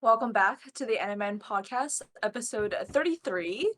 Welcome back to the NAmen Podcast, episode 33.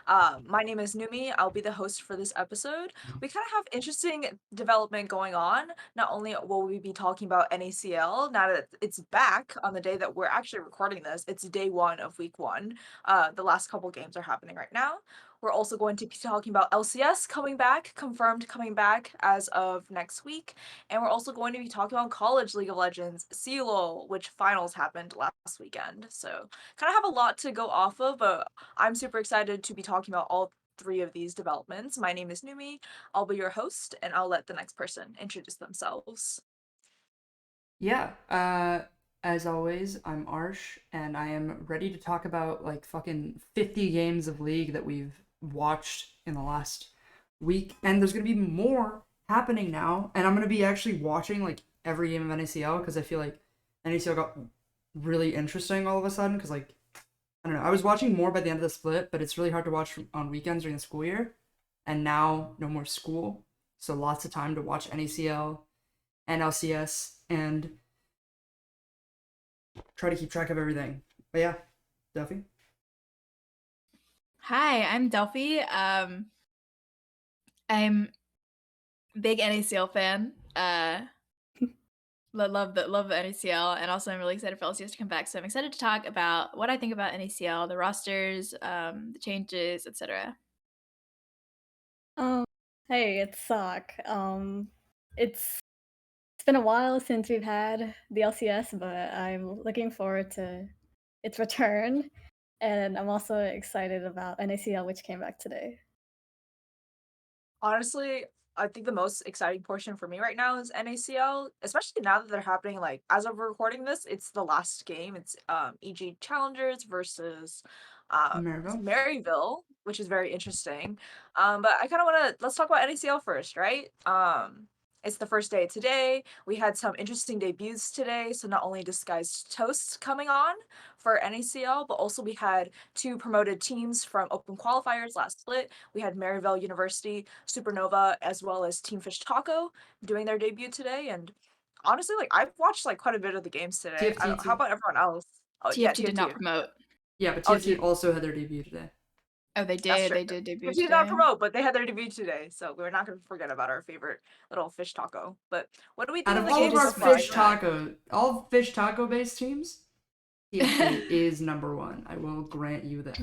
My name is Numiii. I'll be the host for this episode. We kind of have interesting development going on. Not only will we be talking about NACL, now that it's back on the day that we're actually recording this, it's day one of week one. The last couple games are happening right now. We're also going to be talking about LCS coming back, confirmed coming back as of next week. And we're also going to be talking about College League of Legends, CLOL, which finals happened last weekend. So kind of have a lot to go off of, but I'm super excited to be talking about all three of these developments. My name is Numiii. I'll be your host, and I'll let the next person introduce themselves. Yeah, as always, I'm Arsh, and I am ready to talk about like fucking 50 games of League that we've watched in the last week. And there's gonna be more happening now, and I'm gonna be actually watching like every game of NACL because I feel like NACL got really interesting all of a sudden. Because like I don't know, I was watching more by the end of the split, but it's really hard to watch on weekends during the school year. And now no more school, so lots of time to watch NACL and LCS and try to keep track of everything. But yeah, Delphi. Hi, I'm Delfi. I'm a big NACL fan. Love the NACL, and also I'm really excited for LCS to come back. So I'm excited to talk about what I think about NACL, the rosters, the changes, etc. Um, hey, it's Sock. It's been a while since we've had the LCS, but I'm looking forward to its return, and I'm also excited about NACL, which came back today. Honestly, I think the most exciting portion for me right now is NACL, especially now that they're happening. Like as of recording this, it's the last game. It's EG Challengers versus Maryville. Maryville, which is very interesting. But I kind of want to let's talk about NACL first, right? It's the first day today. We had some interesting debuts today. So not only Disguised Toast coming on for NACL, but also we had two promoted teams from Open Qualifiers last split. We had Maryville University, Supernova, as well as Team Fish Taco doing their debut today. And honestly, like I've watched like quite a bit of the games today. How TFT. about everyone else? Oh yeah, TFT did not promote. Yeah, but Oh, TFT also had their debut today. Oh, they that's did. true. They did debut If you did today. not promote, but they had their debut today, so we're not going to forget about our favorite little fish taco. But what do we think Out of of the all game of our so far? fish taco, all fish taco based teams, TFT is number one. I will grant you that.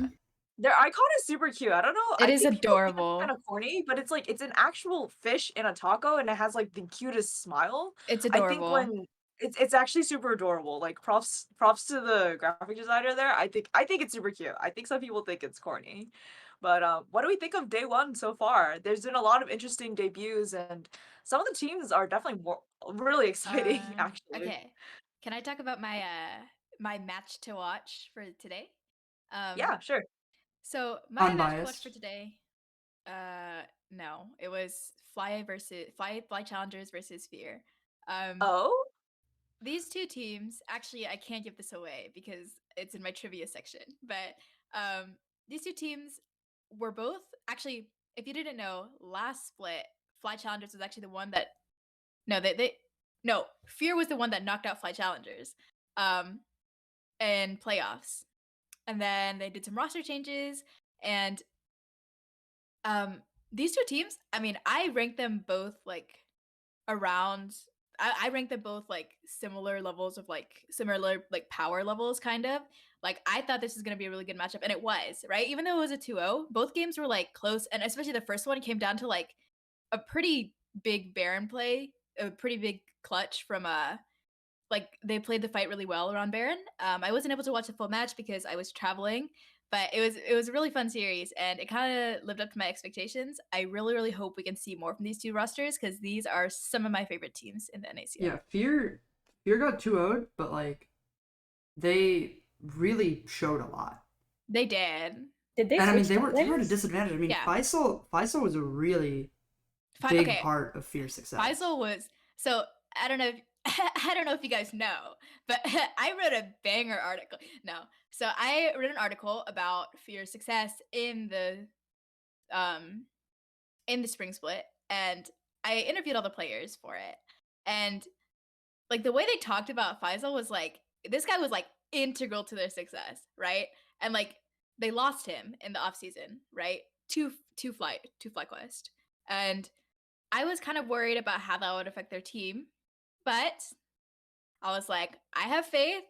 Their icon is super cute. I don't know. It I is think people think adorable. it's kind of corny, but it's like it's an actual fish in a taco, and it has like the cutest smile. It's I think adorable. when it's actually super adorable. Like props to the graphic designer there. I think it's super cute. I think some people think it's corny. But what do we think of day one so far? There's been a lot of interesting debuts, and some of the teams are definitely really exciting. Actually, Okay. Can I talk about my match to watch for today? yeah, sure. So my match to watch Unbiased. for today, no, it was Fly Challengers versus Fear. Oh, These two teams, actually, I can't give this away because it's in my trivia section. But these two teams were both actually. If you didn't know, last split, Fly Challengers was actually the one that no, Fear was the one that knocked out Fly Challengers, in playoffs, and then they did some roster changes, and these two teams, I mean, I rank them both like around I rank them both like similar levels of like similar like power levels kind of. Like I thought this was going to be a really good matchup and it was, right? Even though it was a 2-0, both games were like close and especially the first one came down to like a pretty big Baron play, a pretty big clutch from like they played the fight really well around Baron. I wasn't able to watch the full match because I was traveling, but it was a really fun series and it kind of lived up to my expectations. I really hope we can see more from these two rosters because these are some of my favorite teams in the NACL. Yeah, Fear got 2-0'd, but like they really showed a lot. They did. Did they? And I mean switch they were at a lanes? disadvantage. I mean Yeah. Faisal was a really big Okay. part of Fear's success. Faisal was so I don't know. I don't know if you guys know, but I wrote a banger article. No, so I wrote an article about Fear's success um in the spring split, and I interviewed all the players for it. And like the way they talked about Faisal was like this guy was like integral to their success, right? And like they lost him in the off season, right? To FlyQuest, and I was kind of worried about how that would affect their team, but I was like, I have faith.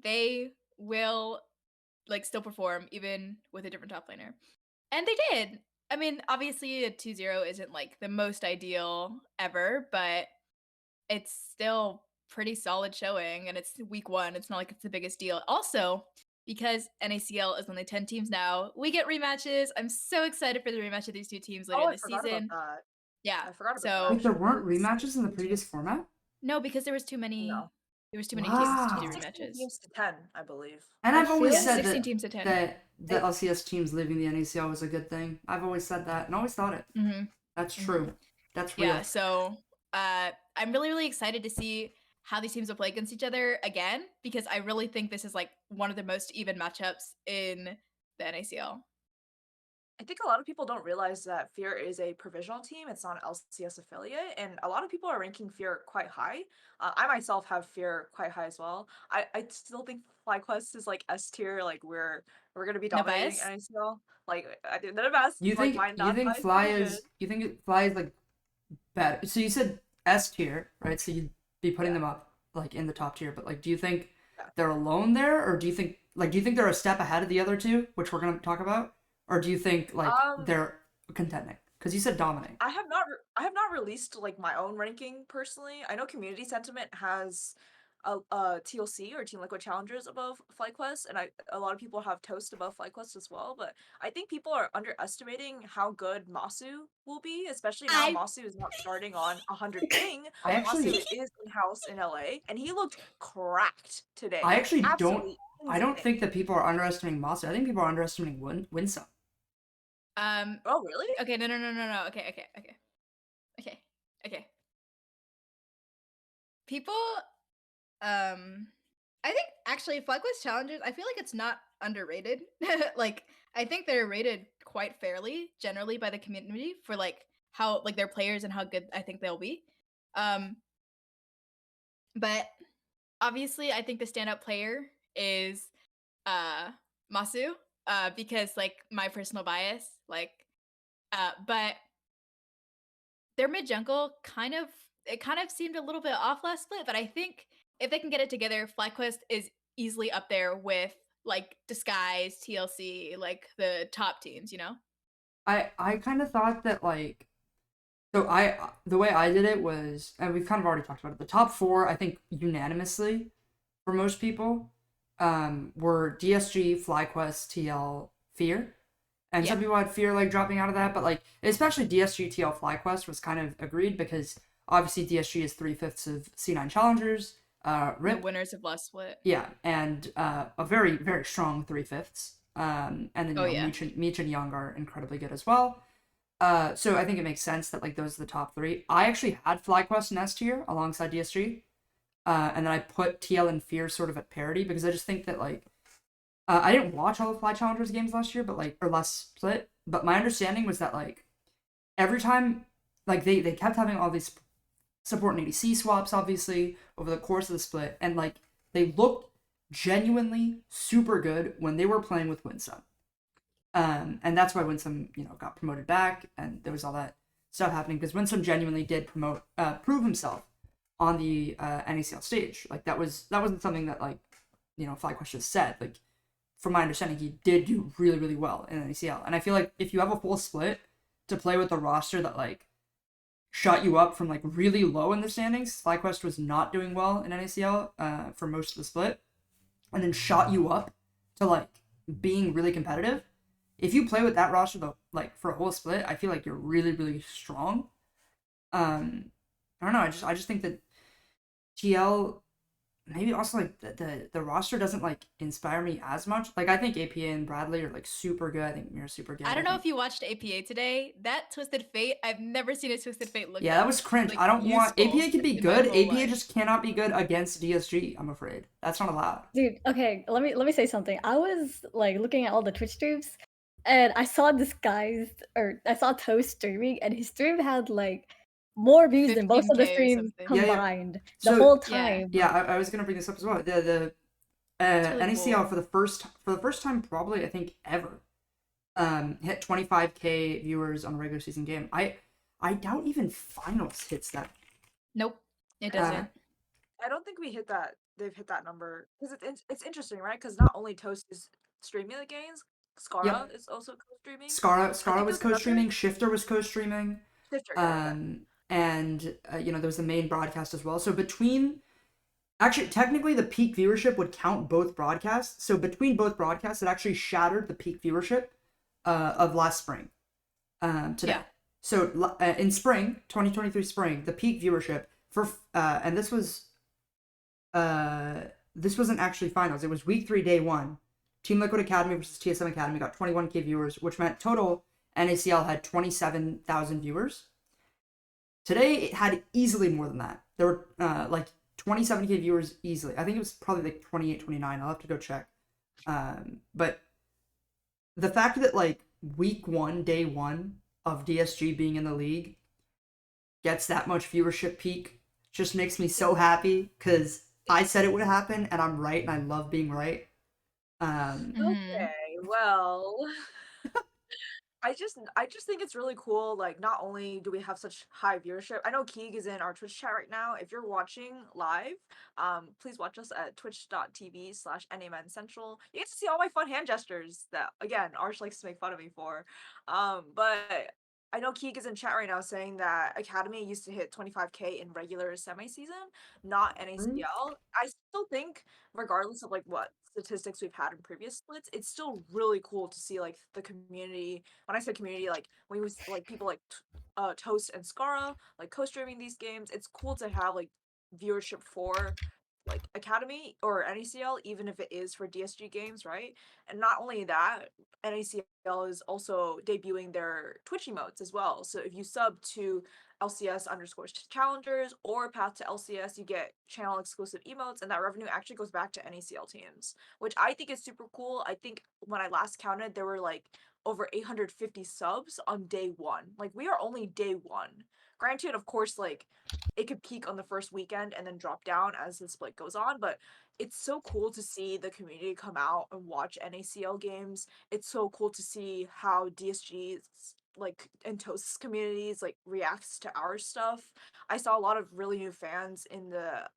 They will like still perform even with a different top laner. And they did. I mean, obviously a 2-0 isn't like the most ideal ever, but it's still pretty solid showing, and it's week 1. It's not like it's the biggest deal. Also, because NACL is only 10 teams now, we get rematches. I'm so excited for the rematch of these two teams later Oh, I this forgot season. about that. Yeah. I forgot about So Wait, there weren't rematches in the previous format? no, because there was too many. No. There was too many Wow. teams to do 16 rematches. teams to 10, I believe. And I I've always feel Yeah, said 16 that teams to 10. that the LCS teams leaving the NACL was a good thing. I've always said that and always thought it. Mm-hmm. That's true. That's real. Yeah, so I'm really, really excited to see how these teams will play against each other again, because I really think this is like one of the most even matchups in the NACL. I think a lot of people don't realize that Fear is a provisional team. It's not an LCS affiliate, and a lot of people are ranking Fear quite high. I myself have Fear quite high as well. I still think FlyQuest is like S tier. Like we're gonna be No dominating bias? NACL. Like I did the best. You Like think my you think non-biased Fly opinion. is you think Fly is like bad? So you said S tier, right? So you'd be putting Yeah. them up like in the top tier, but like do you think Yeah. they're alone there, or do you think they're a step ahead of the other two, which we're gonna talk about? Or do you think like they're contending? Because you said dominating. I have not released like my own ranking personally. I know Community Sentiment has a TLC or Team Liquid Challengers above FlyQuest, and a lot of people have Toast above FlyQuest as well. But I think people are underestimating how good Masu will be, especially now I Masu is not starting on 100 ping. I actually Masu is in house in LA, and he looked cracked today. I actually don't Absolutely I don't insane. think that people are underestimating Master. I think people are underestimating Winsome. Oh really? Okay, no. Okay. People I think actually FlyQuest Challengers, I feel like it's not underrated. Like I think they're rated quite fairly generally by the community for like how like their players and how good I think they'll be. But obviously I think the standout player is Masu, because like my personal bias, like but their mid jungle kind of seemed a little bit off last split, but I think if they can get it together, FlyQuest is easily up there with like Disguise, TLC, like the top teams, you know? I kind of thought that like the way I did it was, and we've kind of already talked about it. The top 4, I think unanimously for most people, were DSG, FlyQuest, TL, Fear. And some people had Fear like dropping out of that, but like especially DSG, TL, FlyQuest was kind of agreed because obviously DSG is 3/5 of C9 challengers. The RIP. winners of last split. Yeah, and a very, very strong 3/5. And then Meech and Young are incredibly good as well. So I think it makes sense that like those are the top 3. I actually had FlyQuest and S tier alongside DSG. And then I put TL and Fear sort of at parity because I just think that like I didn't watch all the Fly Challengers games last year, but like or last split. But my understanding was that like every time like they kept having all these support and ADC swaps obviously over the course of the split, and like they looked genuinely super good when they were playing with Winsome. And that's why Winsome, got promoted back, and there was all that stuff happening because Winsome genuinely did prove himself on the NACL stage. Like that wasn't something that like FlyQuest just said. Like from my understanding, he did do really, really well in NACL, and I feel like if you have a full split to play with a roster that like shot you up from like really low in the standings, FlyQuest was not doing well in NACL for most of the split, and then shot you up to like being really competitive. If you play with that roster though, like for a whole split, I feel like you're really, really strong. I don't know. I just think that TL maybe also like the roster doesn't like inspire me as much. Like I think APA and Bradley are like super good. I think Mira's super good. I don't know if you watched APA today. That Twisted Fate, I've never seen a Twisted Fate look. Yeah, that was cringe. Like, I don't want useful APA can be in my good. whole APA life. just cannot be good against DSG. I'm afraid that's not allowed. Dude, okay, let me say something. I was like looking at all the Twitch streams, and I saw I saw Toast streaming, and his stream had like more views than both of the 15K or streams something. Yeah. combined the So whole Yeah. time. yeah, I was gonna bring this up as well. The It's really NACL cool. for the first time probably I think ever hit 25K viewers on a regular season game. I doubt even finals hits that. Nope, it doesn't. I don't think we hit that. They've hit that number because it's interesting, right? Because not only Toast is streaming the games, Skara Yep. is also co-streaming. Skara was there's another co-streaming. Shifter was co-streaming. Shifter. Yeah. And you know, there was the main broadcast as well. So actually, technically, the peak viewership would count both broadcasts. So between both broadcasts, it actually shattered the peak viewership of last spring. Today. Yeah. So in spring, 2023 spring, the peak viewership for and this wasn't actually finals. It was week 3, day 1. Team Liquid Academy versus TSM Academy got 21K viewers, which meant total NACL had 27,000 viewers. Today, it had easily more than that. There were like 27K viewers easily. I think it was probably like 28, 29. I'll have to go check. But the fact that like week 1, day 1 of DSG being in the league gets that much viewership peak just makes me so happy because I said it would happen and I'm right and I love being right. Okay, well, I just think it's really cool. Like, not only do we have such high viewership, I know Keeg is in our Twitch chat right now. If you're watching live, please watch us at twitch.tv/NAmen Central. You get to see all my fun hand gestures that, again, Arsh likes to make fun of me for. But I know Keeg is in chat right now saying that Academy used to hit 25K in regular semi-season, not NACL. I still think, regardless of like what statistics we've had in previous splits, it's still really cool to see like the community. When I say community, like when we like people like Toast and Skara like co-streaming these games, it's cool to have like viewership for like Academy or NACL, even if it is for DSG games, right? And not only that, NACL is also debuting their Twitch emotes as well. So if you sub to LCS_challengers or Path to LCS, you get channel exclusive emotes, and that revenue actually goes back to NACL teams, which I think is super cool. I think when I last counted, there were like over 850 subs on day 1. Like, we are only day 1. Granted, of course, like it could peak on the first weekend and then drop down as the split goes on, but it's so cool to see the community come out and watch NACL games. It's so cool to see how DSG's like and Toast's communities like reacts to our stuff. I saw a lot of really new fans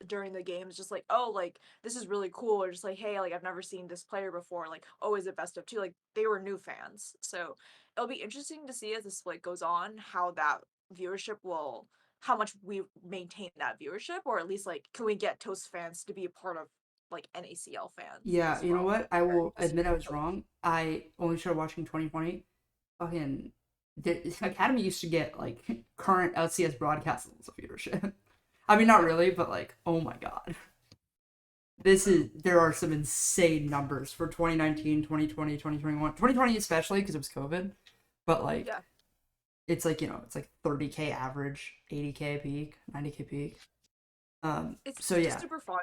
during the games, just like, oh, like this is really cool, or just like, hey, like I've never seen this player before, like, oh, is it best of 2? Like, they were new fans. So it'll be interesting to see as the split goes on how that viewership will, how much we maintain that viewership, or at least like can we get Toast fans to be a part of like NACL fans Yeah, as you know well. what? I will Or admit I was wrong. I only started watching 2020. Fucking, the Academy used to get like current LCS broadcast levels of viewership. I mean, not really, but like, oh my god. There are some insane numbers for 2019, 2020, 2021. 2020 especially because it was COVID. But like, Yeah. it's like, you know, it's like 30K average, 80K peak, 90K peak. It's So just yeah. super fun.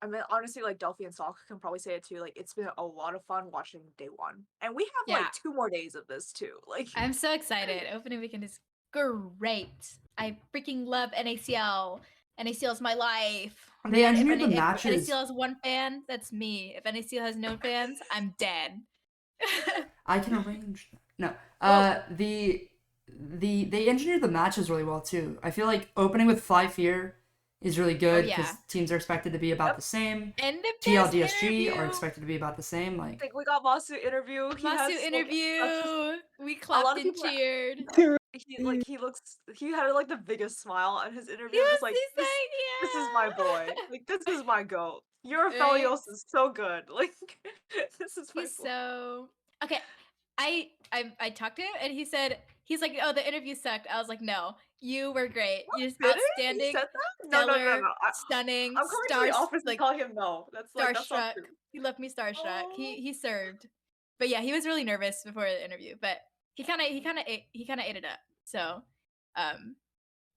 I mean, honestly, like Delphi and Salk can probably say it too. Like, it's been a lot of fun watching day 1, and we have Yeah. like 2 more days of this too. Like, I'm so excited. Opening weekend is great. I freaking love NACL. NACL is my life. They engineered the If matches. NACL has 1 fan, that's me. If NACL has no fans, I'm dead. I can arrange that. No. Well- They engineered the matches really well too. I feel like opening with Fly Fear is really good because yeah. teams are expected to be about the same. And the TL best DSG interview. are expected to be about the same. I Like, think we got Masu interview. He Masu has, interview. Like, We a lot clapped of and people- cheered. he had like the biggest smile on his interview. He was Just like, he's this is my boy. Like, this is my goat. Your Right? Felios is so good. Like, this is my He's boy. so okay. I talked to him and he's like, oh, the interview sucked. I was like, no, you were great. You're just Did it? outstanding, He said that? stellar, No. stunning, I'm coming to the office and tell him no. That's like, that's not starstruck. true. He left me starstruck. Oh. He served, but yeah, he was really nervous before the interview, but he kind of ate it up. So,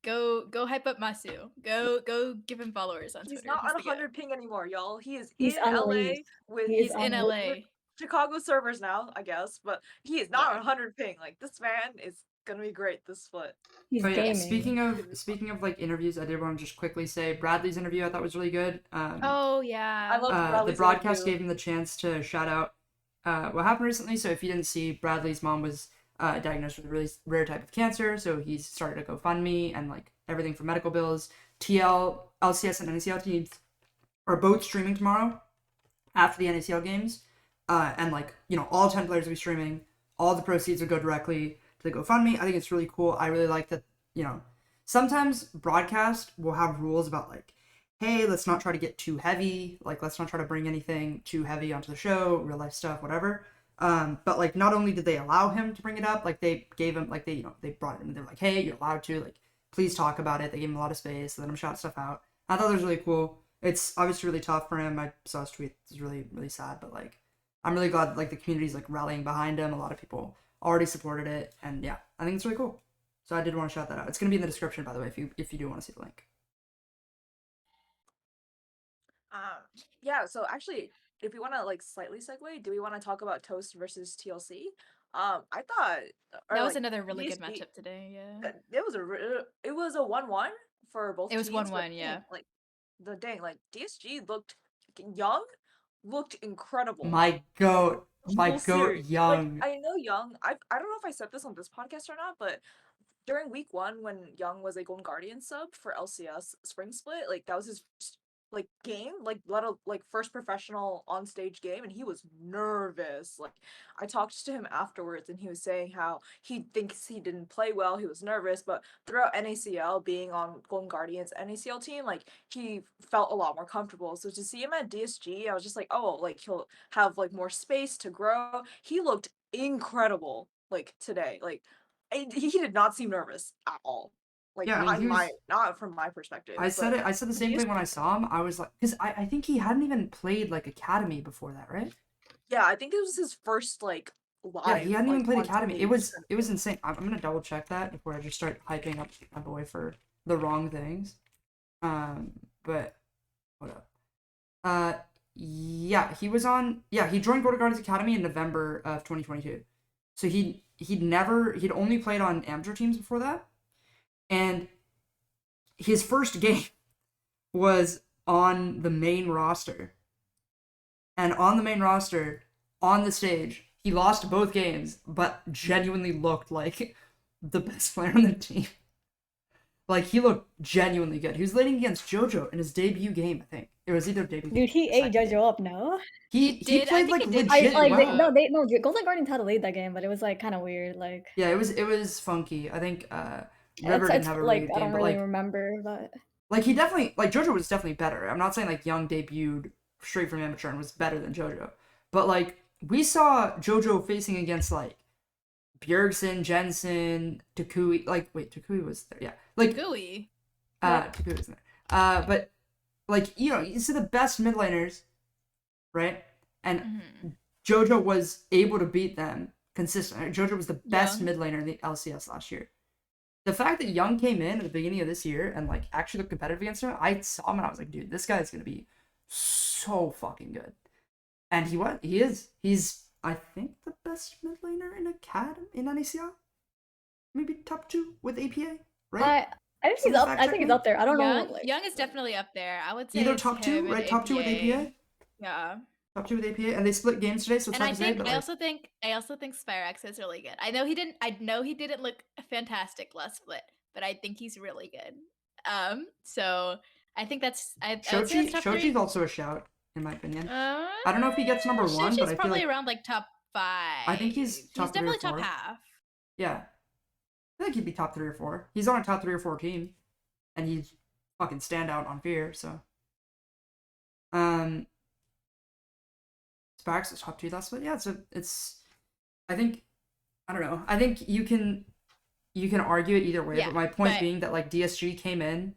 go hype up Masu. Go give him followers on He's Twitter. not on the goat. 100 ping anymore, y'all. He's He's in LA unleashed. with He is He's in unleashed. LA. Chicago servers now, I guess, but he is not Yeah. on 100 ping. Like, this man is gonna be great this split. He's Oh yeah, gaming. speaking of like interviews, I did want to just quickly say Bradley's interview I thought was really good. Oh yeah. I loved The Bradley's broadcast interview. gave him the chance to shout out what happened recently. So if you didn't see, Bradley's mom was diagnosed with a really rare type of cancer, so he's started a GoFundMe and like everything for medical bills. LCS, and NACL teams are both streaming tomorrow after the NACL games, and like all 10 players will be streaming. All the proceeds will go directly to the GoFundMe. I think it's really cool. I really like that. Sometimes broadcast will have rules about like, hey, let's not try to get too heavy. Like, let's not try to bring anything too heavy onto the show, real life stuff, whatever. But like, not only did they allow him to bring it up, like they gave him like they brought it in. They're like, hey, you're allowed to, like, please talk about it. They gave him a lot of space, let him shout stuff out. I thought it was really cool. It's obviously really tough for him. I saw his tweet. It's really, really sad, but like, I'm really glad like the community's like rallying behind him. A lot of people already supported it, and yeah, I think it's really cool. So I did want to shout that out. It's gonna be in the description, by the way, if you do want to see the link. Yeah, so actually, if we want to like slightly segue, do we want to talk about Toast versus TLC? I thought, or That was like another really good DSG, matchup today. Yeah. it was a 1-1 for both It was teams, but 1-1. Yeah. like like DSG looked young, looked incredible. My goat, So serious. Like Young. I know Young. I don't know if I said this on this podcast or not, but during week 1 when Young was a Golden Guardian sub for LCS Spring Split, like that was his first, like game, like first professional on stage game, and he was nervous. Like I talked to him afterwards, and he was saying how he thinks he didn't play well, he was nervous, but throughout NACL being on Golden Guardian's NACL team, like he felt a lot more comfortable. So to see him at DSG, I was just like, oh, like he'll have like more space to grow. He looked incredible like today. Like he did not seem nervous at all. Like Yeah, I mean, not from my perspective. I said But it. I said the same thing when I saw him. I was like, because I think he hadn't even played like Academy before that, right? yeah, I think it was his first like live. Yeah, he hadn't even like, played on Academy. stage. It was insane. I'm gonna double check that before I just start hyping up my boy for the wrong things. But hold up. Yeah, he was on. Yeah, he joined Golden Guardians Academy in November of 2022. So he'd only played on amateur teams before that, and his first game was on the main roster. And on the main roster, on the stage, he lost both games, but genuinely looked like the best player on the team. Like, he looked genuinely good. He was leading against JoJo in his debut game, I think. It was either debut. Dude, he ate JoJo up, no? He did. played I like think he did. legit well. Golden Guardians had to lead that game, but it was like kind of weird. Like Yeah, it was funky. I think River didn't have a really like good I game, don't but really like remember, but he definitely, like, JoJo was definitely better. I'm not saying like Young debuted straight from amateur and was better than JoJo, but like we saw JoJo facing against like Bjergsen, Jensen, Takui. Like, wait, Takui was there, yeah. Like Gooey. Takui was there. But like, you see the best mid laners, right? And JoJo was able to beat them consistently. JoJo was the best mid laner in the LCS last year. The fact that Young came in at the beginning of this year and like actually looked competitive against him, I saw him and I was like, dude, this guy's gonna be so fucking good. And he is. He's, I think, the best mid laner in NACL. Maybe top 2 with APA, right? I think he's up. I think he's up there. I don't know. Like, Young is definitely up there. I would say Either it's top 2, him right? and Top 2 with APA. Yeah. Top 2 with APA, and they split games today, so it's And hard to say. But I also think Spyrex is really good. I know he didn't look fantastic last split, but I think he's really good. So I think that's I would say that's top 3. Shoji's also a shout, in my opinion. I don't know if he gets number 1, Shoji's but I feel probably like around like top 5. I think he's top 3 or definitely 4. top half. Yeah, I think he'd be top 3 or 4. He's on a top 3 or 4 team, and he's fucking standout on Fear. So, Sparks is top 2 last split. Yeah, it's. I think, I don't know. I think you can argue it either way. Yeah, but my point being that like DSG came in,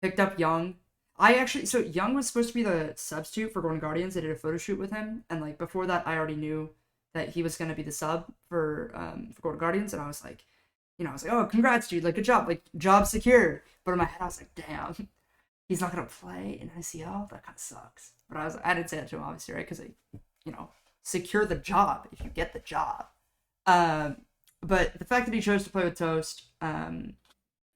picked up Young. So Young was supposed to be the substitute for Golden Guardians. They did a photo shoot with him, and like before that, I already knew that he was gonna be the sub for Golden Guardians, and I was like, oh, congrats, dude, like good job, like job secure. But in my head, I was like, damn, he's not gonna play in ICL. That kind of sucks. But I didn't say that to him, obviously, right? Because secure the job if you get the job. But the fact that he chose to play with Toast,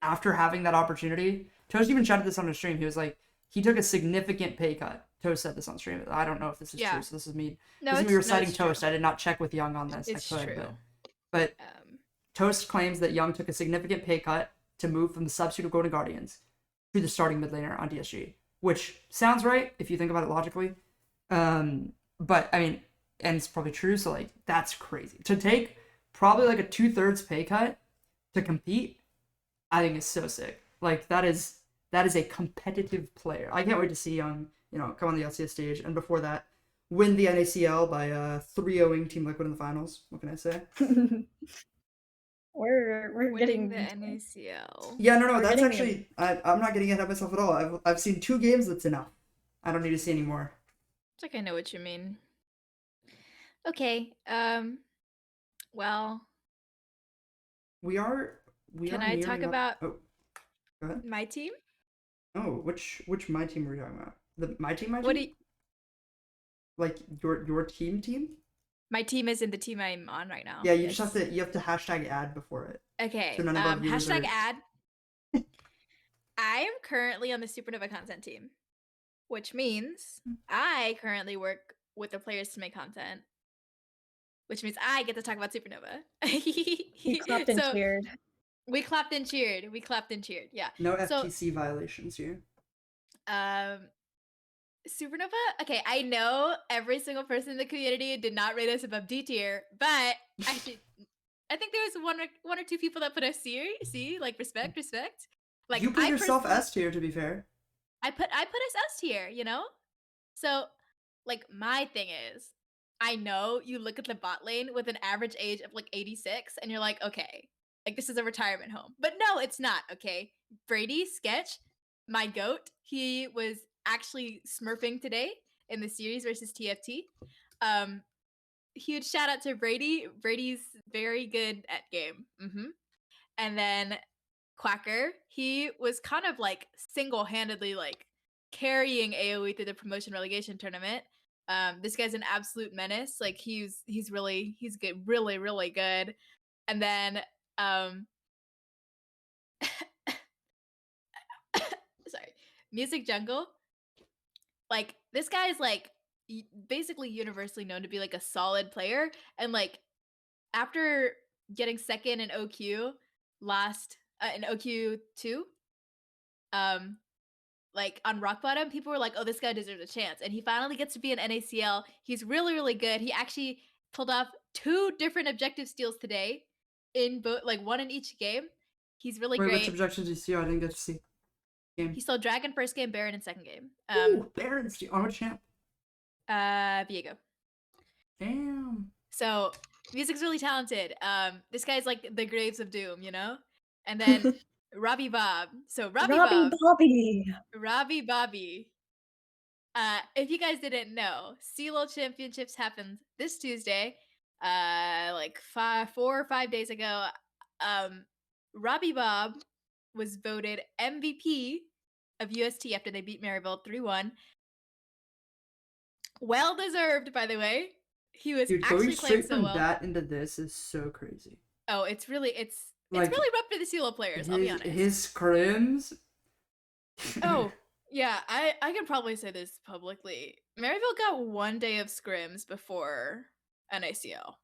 after having that opportunity, Toast even shouted this on his stream. He was like, he took a significant pay cut. Toast said this on stream. I don't know if this is true, so this is me. No, this is me reciting it's Toast. true. I did not check with Young on this. It's I could, true. but Toast claims that Young took a significant pay cut to move from the substitute of Golden Guardians to the starting mid laner on DSG, which sounds right if you think about it logically. But I mean, and it's probably true. So like, that's crazy to take probably like a 2/3 pay cut to compete. I think is so sick. Like that is a competitive player. I can't wait to see Young, come on the LCS stage, and before that, win the NACL by 3-0ing Team Liquid in the finals. What can I say? We're getting the NACL. Yeah, no, that's actually I'm not getting ahead of myself at all. I've seen 2 games. That's enough. I don't need to see any more. It's like I know what you mean. Okay. Well, we are. Can I talk about go ahead. my team? Oh, which my team were you talking about? My team? What do you... Like your team? My team is in the team I'm on right now. Yeah, you just have to hashtag ad before it. Okay. So none of our viewers hashtag ad. I am currently on the Supernova content team, which means I currently work with the players to make content, which means I get to talk about Supernova. We clapped and cheered. We clapped and cheered. We clapped and cheered. Yeah. No FTC violations here. Supernova. Okay, I know every single person in the community did not rate us above D tier, but I think there was one or two people that put us C, like respect. Like you put yourself S tier, to be fair. I put us S tier, So, like, my thing is, I know you look at the bot lane with an average age of like 86, and you're like, okay, like this is a retirement home, but no, it's not. Okay, Brady Sketch, my goat, he was actually smurfing today in the series versus TFT. Huge shout out to Brady. Brady's very good at game. And then Quacker, he was kind of like single-handedly like carrying AoE through the promotion relegation tournament. This guy's an absolute menace. Like he's good, really good. And then sorry, Music Jungle. Like this guy is like basically universally known to be like a solid player, and like after getting second in OQ in OQ2, like on rock bottom, people were like, oh, this guy deserves a chance, and he finally gets to be an NACL. He's really good. He actually pulled off 2 different objective steals today in both, like one in each game. He's really great. Which objectives did you see? I didn't get to see. He stole Dragon first game, Baron in second game. Ooh, Baron on which champ? Viego. Damn. So Music's really talented. This guy's like the Graves of Doom, And then Robbie Bob. So Robbie Bobby. If you guys didn't know, CLOL Championships happened this Tuesday. Like 4 or 5 days ago. Robbie Bob was voted MVP of UST after they beat Maryville 3-1. Well deserved, by the way. He was actually going straight so from well. that into this is so crazy. Oh, it's really rough for the CLOL players, I'll be honest. His scrims. Oh, yeah, I can probably say this publicly. Maryville got 1 day of scrims before NACL.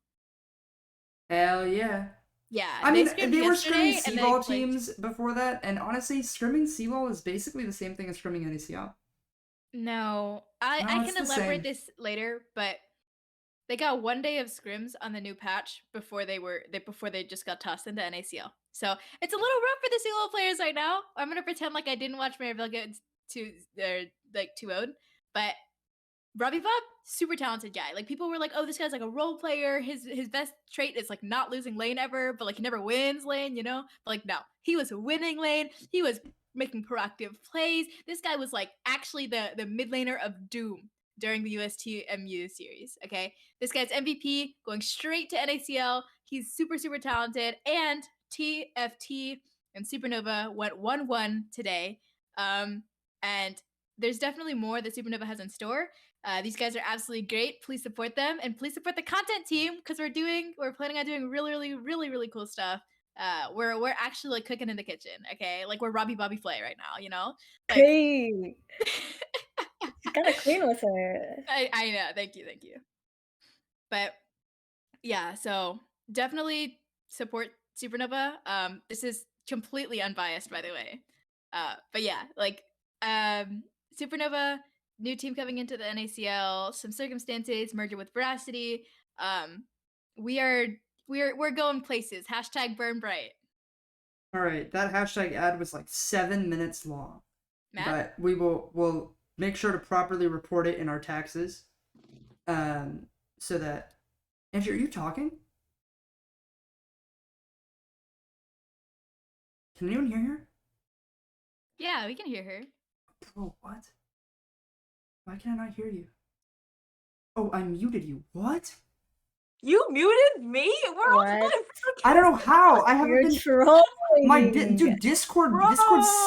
Hell yeah. Yeah, I mean, they were scrimming CLOL teams before that, and honestly, scrimming CLOL is basically the same thing as scrimming NACL. No, I can elaborate this later, but they got 1 day of scrims on the new patch before they just got tossed into NACL. So it's a little rough for the CLOL players right now. I'm gonna pretend like I didn't watch Maryville get 2-0'd, but Robbie Bob, super talented guy. Like people were like, "Oh, this guy's like a role player. His best trait is like not losing lane ever, but like he never wins lane, But like no, he was winning lane. He was making proactive plays. This guy was like actually the mid laner of doom during the USTMU series. Okay, this guy's MVP, going straight to NACL. He's super talented, and TFT and Supernova went 1-1 today. And there's definitely more that Supernova has in store. These guys are absolutely great. Please support them and please support the content team because we're planning on doing really cool stuff. We're actually like cooking in the kitchen, okay? Like we're Robbie Bobby Flay right now, you know? Like Hey, you gotta clean with her. I know. Thank you. But yeah, so definitely support Supernova. This is completely unbiased, by the way. But yeah, like Supernova, new team coming into the NACL, some circumstances, merger with Veracity. Um, we are we're going places. Hashtag burn bright. All right, that hashtag ad was like 7 minutes long, Matt? but we'll make sure to properly report it in our taxes, so that. Andrew, are you talking? Can anyone hear her? Yeah, we can hear her. Bro, what? Why can I not hear you? Oh, I muted you. What? You muted me? We're all What? I don't know how. I haven't You're been. trolling. Dude, Discord's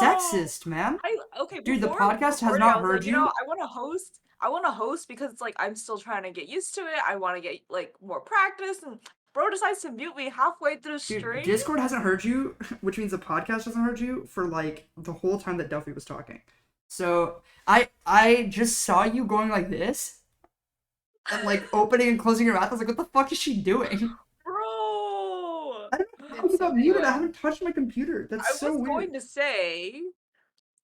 sexist, man. Okay, Dude, the before podcast has recording, not I was heard like, you. I want to host. I want to host because it's like I'm still trying to get used to it. I want to get like more practice, and bro decides to mute me halfway through the Dude, stream. Discord hasn't heard you, which means the podcast hasn't heard you for like the whole time that Delphi was talking. So I just saw you going like this and like opening and closing your mouth. I was like, what the fuck is she doing? Bro, I don't know how It's you so got muted. I weird. haven't touched my computer. That's I so was weird. going to say,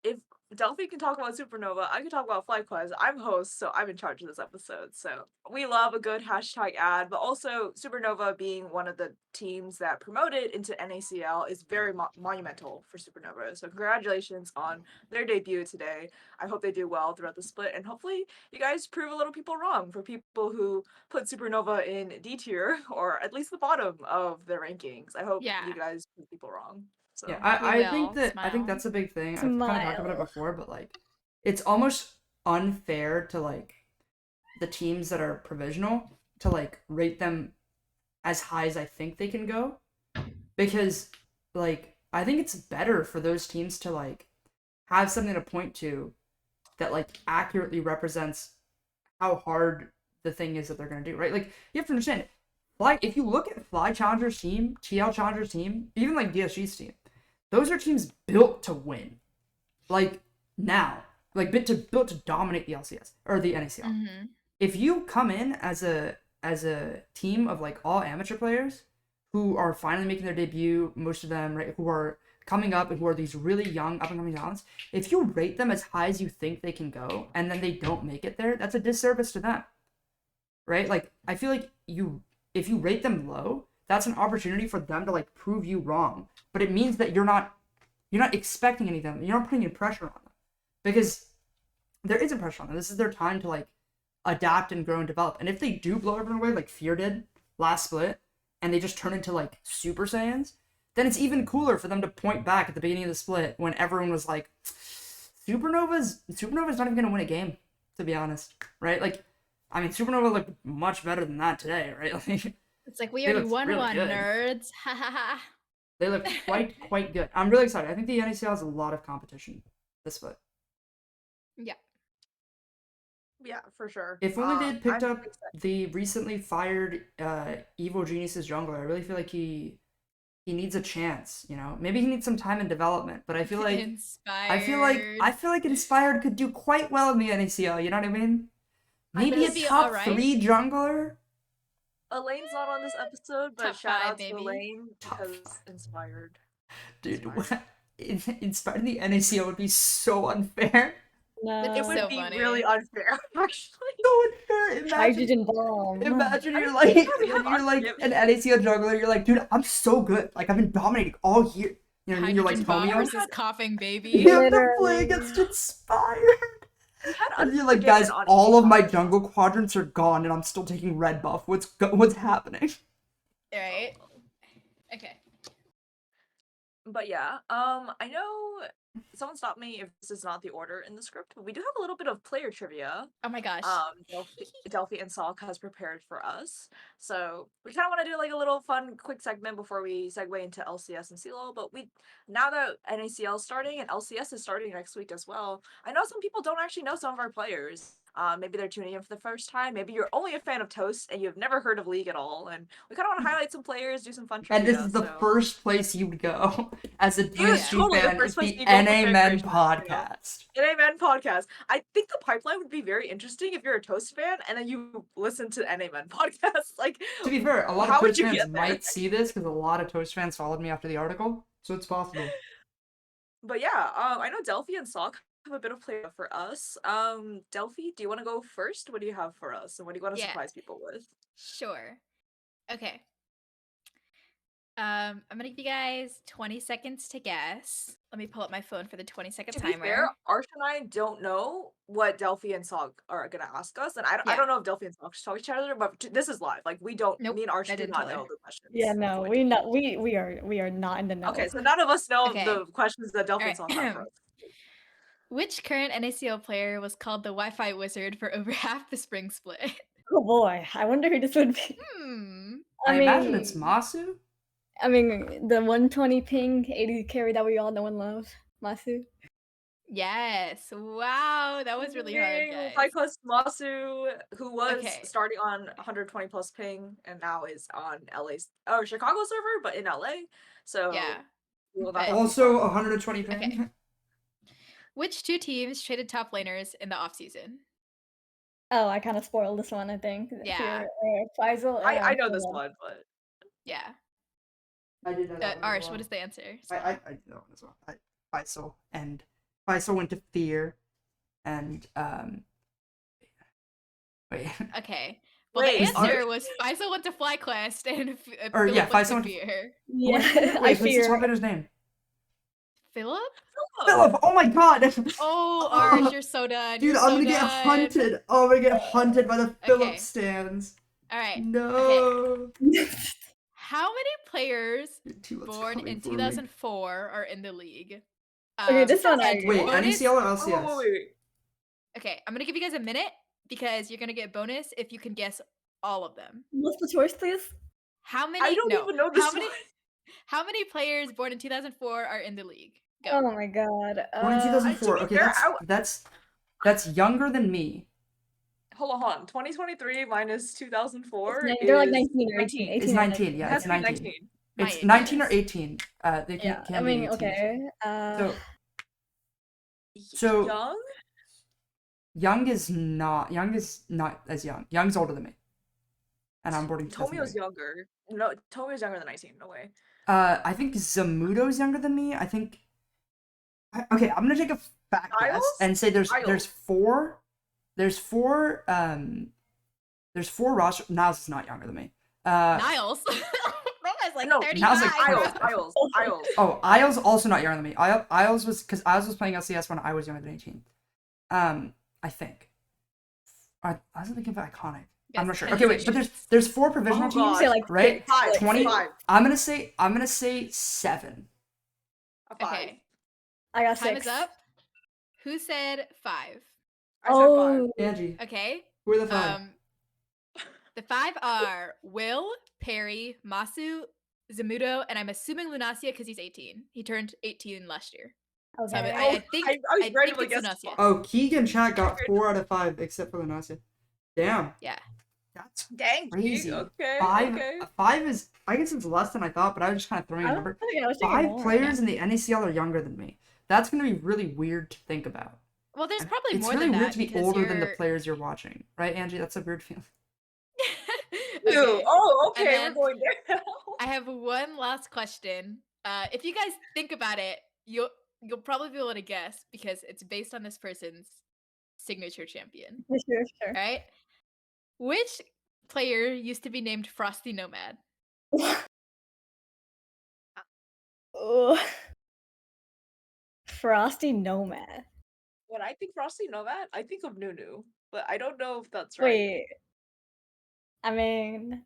if Delphi can talk about Supernova, I can talk about FlyQuest. I'm host, so I'm in charge of this episode. So we love a good hashtag ad, but also Supernova being one of the teams that promoted into NACL is very monumental for Supernova. So congratulations on their debut today. I hope they do well throughout the split, and hopefully you guys prove a little people wrong for people who put Supernova in D tier or at least the bottom of the rankings. I hope Yeah. you guys prove people wrong. So. Yeah, We I think will. that I think Smile. that's a big thing. I've kind of talked about it Smile. before, but like it's almost unfair to like the teams that are provisional to like rate them as high as I think they can go, because like I think it's better for those teams to like have something to point to that like accurately represents how hard the thing is that they're gonna do, right? Like you have to understand, like if you look at Fly Challenger's team, TL Challenger's team, even like DSG's team, those are teams built to win. Like now, like built to dominate the LCS or the NACL. Mm-hmm. If you come in as a team of like all amateur players who are finally making their debut, most of them, right, who are coming up and who are these really young up and coming talents, if you rate them as high as you think they can go and then they don't make it there, that's a disservice to them. Right? Like I feel like if you rate them low, that's an opportunity for them to like prove you wrong. But it means that you're not expecting anything. You're not putting any pressure on them. Because there isn't pressure on them. This is their time to like adapt and grow and develop. And if they do blow everyone away like Fear did last split, and they just turn into like Super Saiyans, then it's even cooler for them to point back at the beginning of the split when everyone was like, Supernova's not even gonna win a game, to be honest. Right? Like, I mean, Supernova looked much better than that today, right? Like, It's like we They already looked won really one, good. nerds. Ha ha ha. they look quite good. I'm really excited. I think the NACL has a lot of competition this split. Yeah. Yeah, for sure. If only they had picked I'm up the recently fired Evil Genius's jungler, I really feel like he needs a chance, you know? Maybe he needs some time in development, but I feel like Inspired. I feel like Inspired could do quite well in the NACL, you know what I mean? Maybe think a it'd be top alright. 3 jungler? Elaine's not on this episode, but Top shout 5, out to maybe. Elaine Top because 5. inspired. Dude, Inspired. Inspired in the NACL would be so unfair. No. It would so be funny. really unfair, actually. So unfair. Imagine Hydrogen bomb. Imagine I you're mean, like yeah, we have you're like unforgiveness. an NACL juggler. You're like, dude, I'm so good. Like I've been dominating all year. You know what I mean? You're like Hydrogen bomb Tomio. versus coughing baby. You have to play Literally. against Inspired. We had And you're like, Unforgiven guys, on all of my Evolve. jungle quadrants are gone, and I'm still taking red buff. What's happening? Right. Okay. But yeah, I know someone stopped me if this is not the order in the script, but we do have a little bit of player trivia. Oh my gosh. Delphi and Salk has prepared for us. So we kind of want to do like a little fun, quick segment before we segue into LCS and CLO. But now that NACL is starting and LCS is starting next week as well, I know some people don't actually know some of our players. Maybe they're tuning in for the first time. Maybe you're only a fan of Toast and you've never heard of League at all. And we kind of want to highlight some players, do some fun trivia. And this is the so. first place you would go as a It was TSG totally the fan. first It's place the you go for fan NAmen creation, Podcast. NAmen Podcast. I think the pipeline would be very interesting if you're a Toast fan and then you listen to NAmen Podcast. Like, To be fair, a lot how of would Toast you fans get there? might see this because a lot of Toast fans followed me after the article, so it's possible. But yeah, I know Delphi and Sock have a bit of play for us. Delphi, do you want to go first? What do you have for us, and what do you want to Yeah. surprise people with? Sure. Okay. I'm gonna give you guys 20 seconds to guess. Let me pull up my phone for the 20-second To be timer. fair, Arsh and I don't know what Delphi and Sock are gonna ask us, and I Yeah. don't know if Delphi and Sock talk to each other, but this is live. Like, we don't. Nope, Me and Arsh I do didn't not tell her. know the questions. Yeah, no, before we not we are not in the know. Okay, so none of us know Okay. the questions that Delphi and Alright. Sock have for us. Which current NACL player was called the Wi-Fi Wizard for over half the spring split? Oh boy, I wonder who this would be. I imagine mean, it's Masu. I mean, the 120 ping 80 carry that we all know and love, Masu. Yes. Wow, that was really hard, guys. Cyclist Masu, who was Okay. starting on 120 plus ping and now is on Chicago server, but in LA. So Yeah. we will not But- have to Also talk- 120 ping. Okay. Which two teams traded top laners in the offseason? Oh, I kind of spoiled this one, I think. Yeah. Faisal. I know this one, but Yeah. I did know that one as Arsh, well. what is the answer? I did that one as well. Faisal went to Fear, and wait. Okay. Well, Wait, the answer Arsh? was Faisal went to FlyQuest and Or, yeah, Philip went Faisal to went to- Fear. Yeah, Wait, I what's the top fear. laner's name? Philip? Philip! Oh my god! Oh, Oh, Arsh, you're so done. Dude, You're I'm so gonna get done. hunted. Oh, I'm gonna get hunted by the Philip Okay. stands. All right. No. How many players Dude, Tulips born coming in for me. 2004 are in the league? Okay, this one I and agree. Wait, bonus- NACL or Wait, LCS? wait. Okay, I'm gonna give you guys a minute because you're gonna get bonus if you can guess all of them. What's the choice, please? How many? I don't no, even know this how many? one. How many players born in 2004 are in the league? Go. Oh my god. Born in 2004. to be Okay, fair, that's younger than me. Hold on. 2023 minus 2004 They're like is 19 or 18. 18 It's or 19. It Yeah, has it's to be 19. 19. My It's age, 19 or yes. 18. They Yeah, can I be mean, 18. okay. So So- Young? Young is not as young. Young's older than me. And I'm born in Tomio's 2003. younger. No, Tomio's younger than 19. No way. I think Zamudo's younger than me. I think. Okay, I'm gonna take a fat guess Isles? and say there's Isles. four roster. Niles is not younger than me. Niles. That was like No, 35. Niles, like, Isles. Oh, Isles also not younger than me. Isles was because Isles was playing LCS when I was younger than 18. I think. I wasn't thinking of Iconic. I'm not sure. Okay, wait, but there's four provisional Oh, teams, God. Say like right? six, Five. like 20 six. Five. I'm gonna say 7. A five. Okay, I got time 6. is up. Who said 5? I said Oh, Angie, Okay. who are the 5? The 5 are Will, Perry, Masu, Zamudo, and I'm assuming Lunacia because he's 18. He turned 18 last year. So okay. I think I was I randomly think it's guessing Lunacia. Oh, Keegan Chat got 4 out of 5 except for Lunacia. Damn. Yeah. That's Dang. crazy. Okay. 5. Okay. 5 is, I guess it's less than I thought, but I was just kind of throwing a I number. was thinking 5 more. players in the NACL are younger than me. That's gonna be really weird to think about. Well, there's probably It's more really than that weird to be because older than the you're- players you're watching, right, Angie? That's a weird feeling. Ew. Okay. Oh, And okay. then- We're going there now. I have one last question. If you guys think about it, you'll probably be able to guess because it's based on this person's signature champion. Sure. All right. Which player used to be named Frosty Nomad? Ugh. Frosty Nomad. When I think Frosty Nomad, I think of Nunu, but I don't know if that's right. Wait. I mean,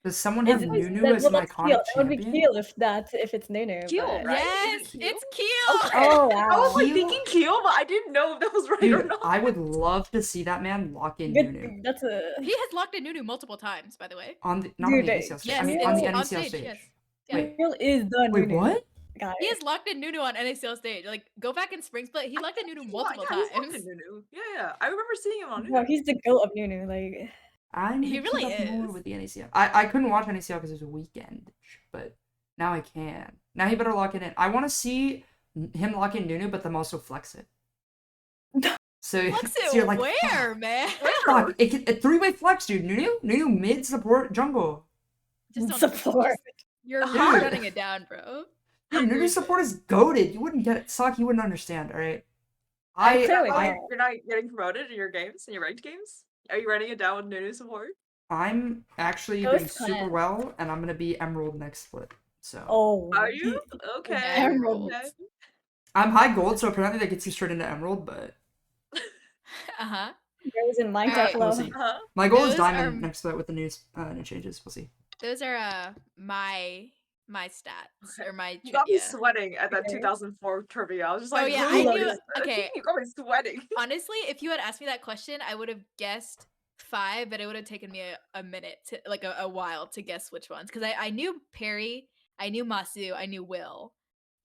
Does someone have is- Nunu that- as well, an that's iconic Keel. That would be champion? Keel if it's Nunu. Keel, but- right? Yes, Is it it's Keel? Keel. Oh I wow. was like Keel? thinking Keel, but I didn't know if that was right or Dude, not. I would love to see that man lock in Nunu. Good, that's a. He has locked in Nunu multiple times, by the way. On the, not on Dude, the NACL stage. Yes, I mean, it's on the on NACL stage. stage. Yes. Yeah. Wait, Keel is the wait, Nunu. what? guy. He has locked in Nunu on NACL stage. Like, go back in Spring Split. He locked in Nunu multiple He's locked times. in Nunu. Yeah. I remember seeing him on Bro, Nunu. he's the goat of Nunu. Like, I need He to really keep up more is. with the NACL. I couldn't watch NACL because it was a weekend, but now I can. Now he better lock it in. I want to see him lock in Nunu, but then also flex it. So, Flex so it you're like, where, man? fuck, it can, a three-way flex, dude. Nunu mid support jungle. Just don't support. You're Dude. running it down, bro. Dude, Nunu support is goated. You wouldn't get it. Sock, you wouldn't understand, alright? I clearly You're not getting promoted in your games, in your ranked games? Are you running it down with Nunu support? I'm actually Ghost doing super Clan. well, and I'm gonna be Emerald next split. So Oh. Are you? Okay. Emerald. Okay. I'm high gold, so apparently that gets you straight into Emerald, but Uh-huh. There was in Minecraft Alright. we'll low. see. Uh-huh. My goal is Those diamond are- next split with the new changes. We'll see. Those are my stats or my You got me trivia. sweating at that Okay. 2004 trivia. I was just Oh, like, yeah, who I is knew- this? okay. You got me sweating. Honestly, if you had asked me that question, I would have guessed 5, but it would have taken me a minute to like a while to guess which ones. Because I knew Perry, I knew Masu, I knew Will.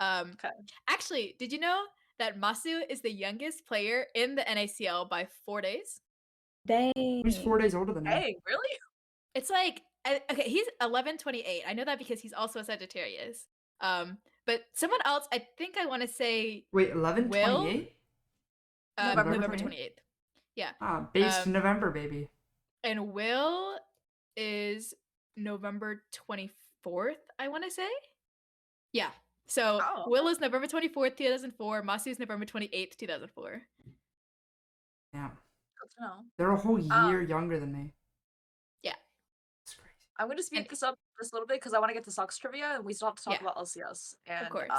Okay. Actually, did you know that Masu is the youngest player in the NACL by 4 days? Dang. He's 4 days older than me. Dang, really? It's like okay, he's 11/28. I know that because he's also a Sagittarius. But someone else, I think I want to say Wait, 11, Will? 28? November November 28th? 28th. Yeah. Ah, based November, baby. And Will is November 24th, I want to say. Yeah. So Oh. Will is November 24th, 2004. Masu is November 28th, 2004. Yeah. Good to know. They're a whole year younger than me. Yeah. It's crazy. I'm going to speed And- this up just a little bit because I want to get to Sock's trivia and we still have to talk Yeah. about LCS. And, course.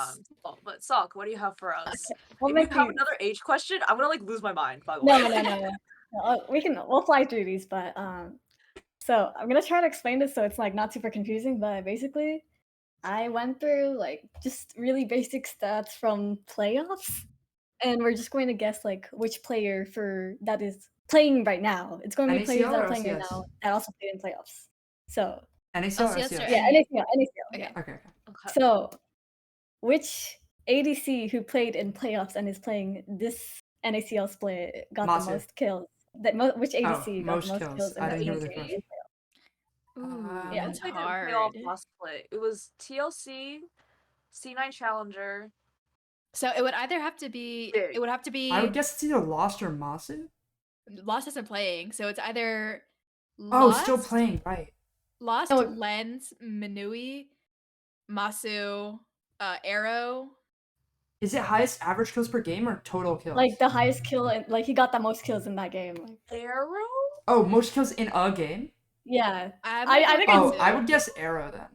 But Sock, what do you have for us? What If makes you have you... another age question, I'm going to like lose my mind, by the No, way. no. We'll fly through these, but so I'm gonna try to explain this so it's like not super confusing, but basically I went through like just really basic stats from playoffs, and we're just going to guess like which player for that is playing right now. It's going to be players NACL that or are playing right LCS? now that also played in playoffs. So NACL or LCS or LCS? yeah, NACL. Okay. Okay. Okay. So which ADC who played in playoffs and is playing this NACL split got Masu. the most kills? Which ADC got most the most kills. kills in I the didn't hear the ADC? question. Ooh, Yeah. that's Who played in hard. playoff last split? It was TLC, C9 Challenger. So it would either have to be Big. it would have to be I would guess it's either Lost or Masu. Lost isn't playing, so it's either Oh, Lost, still playing, right. Lost, No. Lens, Numiii, Masu, Arrow. Is it highest average kills per game or total kills? Like the highest kill, and like he got the most kills in that game. Like, Arrow? Oh, most kills in a game? yeah, I'm I gonna think go Oh, Masu. I would guess Arrow then.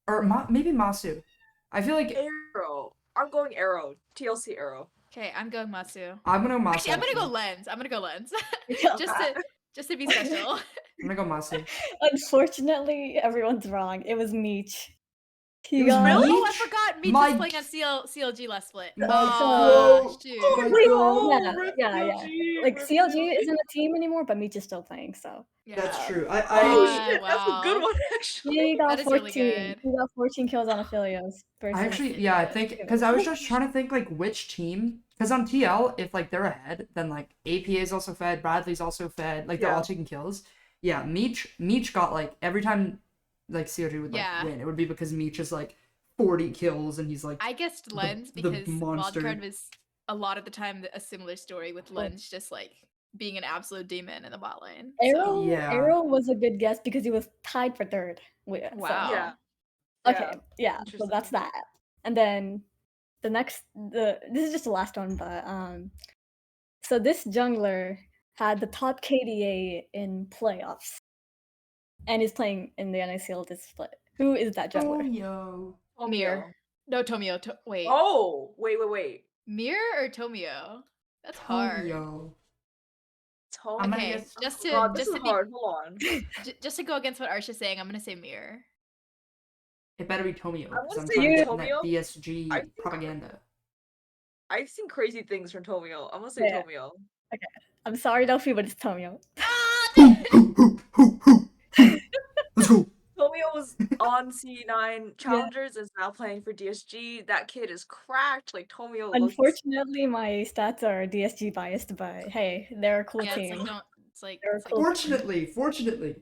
Or maybe Masu. I feel like Arrow. I'm going Arrow. TLC Arrow. Okay, I'm going Masu. I'm gonna go Masu. Actually, I'm gonna go actually. Lens. I'm gonna go Lens. Yeah. just to be special. I'm gonna go Masu. Unfortunately, everyone's wrong. It was Meech. He It was got really? Oh, I Meech? forgot Meech My- was playing on CLG last split. My Oh, God. shoot. Oh my Wait, God. yeah. Like CLG isn't a team anymore, but Meech is still playing. So Yeah. That's true. Oh Ah, shit, that's a good wow. one actually. he got That is 14. really good. He got 14 kills on Aphelios. I actually, yeah, I think, because I was just trying to think, like, which team, because on TL, if, like, they're ahead, then, like, APA is also fed, Bradley's also fed, like, they're Yeah. all taking kills. Yeah, Meech got, like, every time, like, COG would, like, Yeah. win, it would be because Meech is, like, 40 kills, and he's, like, I guessed Lens the because monster. Wildcard was a lot of the time a similar story with Lens just like being an absolute demon in the bot lane. So, Arrow was a good guess because he was tied for third. So- wow. Yeah. Okay, yeah, so Interesting. that's that. And then this is just the last one, but so this jungler had the top KDA in playoffs and is playing in the NACL this split. Who is that jungler? yo. Mir. No, Tomio. Wait. Oh, wait. Mir or Tomio? That's hard. Yo. Tomio. I'm gonna Okay, guess- just to God, this just is to be hard. Hold on. just to go against what Arsh is saying, I'm gonna say Mir. It better be Tomio, I because wanna I'm say trying to get in that Tomio. BSG I think- propaganda. I've seen crazy things from Tomio. I'm gonna say Yeah. Tomio. I'm sorry, Delphi, but it's Tomio. Ah! Let's go. Tomio was on 1C9 challengers is now playing for DSG. That kid is cracked. Like Tomio looks. Unfortunately, my stats are DSG biased, but hey, they're a cool Yeah, it's team. like don't. It's like. They're a It's like cool Fortunately.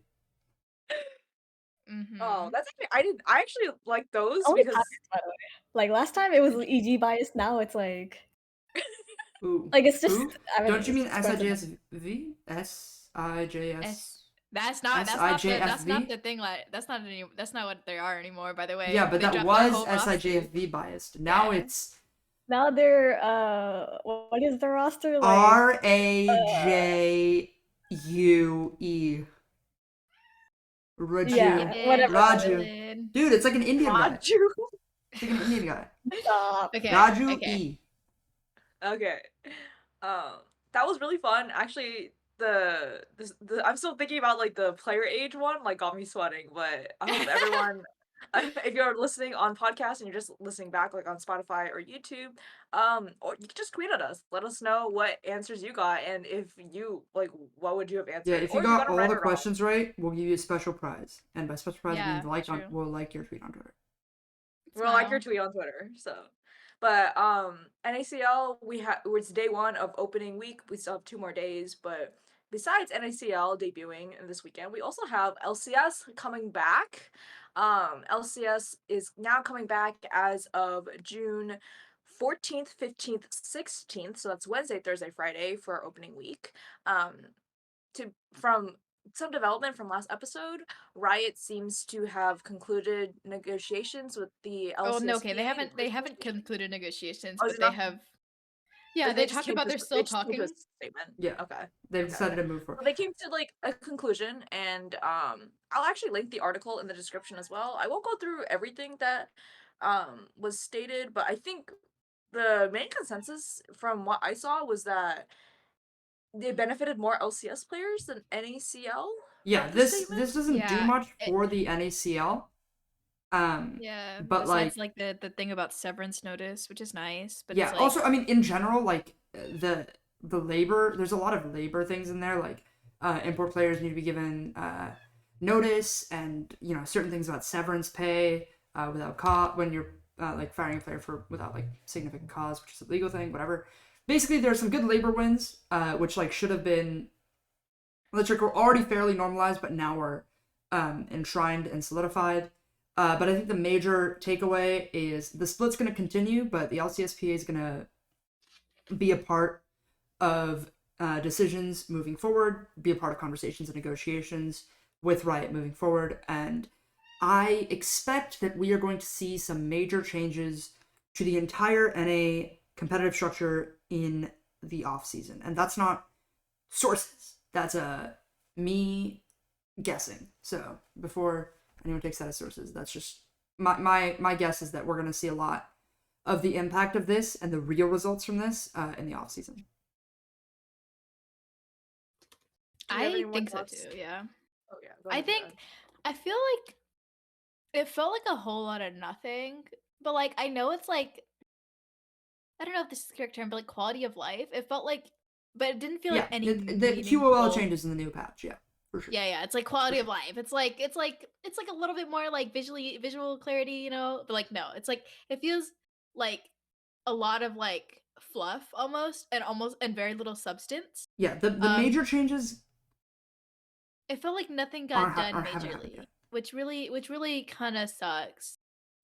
Oh, Mhm. that's actually I actually like those Only because biased, by the way. Like last time it was EG biased, now it's like Ooh. it's just Who? I mean Don't you mean it's coincidental. SIJSV? SIJS? S. That's not SIJFV? the thing. Like that's not what they are anymore. By the way. Yeah, but They that dropped their was whole roster. SIJFV biased. Now Yeah. it's Now they're what is the roster like? RAJUE. Raju. Yeah, whatever that is. Raju. Dude, it's like an Indian guy. Raju. It's like an Indian guy. Stop. Okay. Raju okay. E. Okay. That was really fun. Actually, the I'm still thinking about like the player age one, like got me sweating. But I hope everyone, if you're listening on podcast and you're just listening back like on Spotify or YouTube, or you can just tweet at us. Let us know what answers you got and if you like what would you have answered. Yeah, if you or got them all right the or wrong. questions right, we'll give you a special prize. And by special prize, Yeah, we like true. we'll like your tweet on Twitter. We'll like your Smile. tweet on Twitter. So, but NACL it's day one of opening week. We still have 2 more days, but besides NACL debuting this weekend, we also have LCS coming back. LCS is now coming back as of June 14th, 15th, 16th. So that's Wednesday, Thursday, Friday for our opening week. From some development from last episode, Riot seems to have concluded negotiations with the LCSPA. Oh no. Okay. They the haven't Association. concluded negotiations, Oh, is but it they not? have. Or Yeah, they they just talked came about to they're they still just came to a talking. statement. Yeah. Okay. They've Okay. decided to move forward. So they came to like a conclusion, and I'll actually link the article in the description as well. I won't go through everything that was stated, but I think the main consensus from what I saw was that they benefited more LCS players than NACL. Yeah, The this statement. doesn't do Yeah. much for the NACL. Yeah. But Besides, like the thing about severance notice, which is nice, but yeah, it's like. also I mean in general, like the labor, there's a lot of labor things in there, like import players need to be given notice, and you know certain things about severance pay without when you're like firing a player for without like significant cause, which is a legal thing, whatever. Basically, there's some good labor wins, which like should have been, which were already fairly normalized, but now were enshrined and solidified. But I think the major takeaway is the split's going to continue, but the LCSPA is going to be a part of decisions moving forward, be a part of conversations and negotiations with Riot moving forward, and I expect that we are going to see some major changes to the entire NA competitive structure in the off season, and that's not sources. That's me guessing. So before anyone takes that as sources, that's just my guess is that we're going to see a lot of the impact of this and the real results from this in the off season. I think so too. Yeah. Oh yeah. I feel like it felt like a whole lot of nothing, but like I know it's like I don't know if this is the correct term, but like quality of life. It felt like, but it didn't feel like any the meaningful. QOL changes in the new patch. Yeah, for sure. Yeah, it's like quality of life. It's like a little bit more like visual clarity, you know. But like no, it's like it feels like a lot of like fluff almost and very little substance. Yeah, the major changes. It felt like nothing got done haven't happened majorly, yet. which really kind of sucks.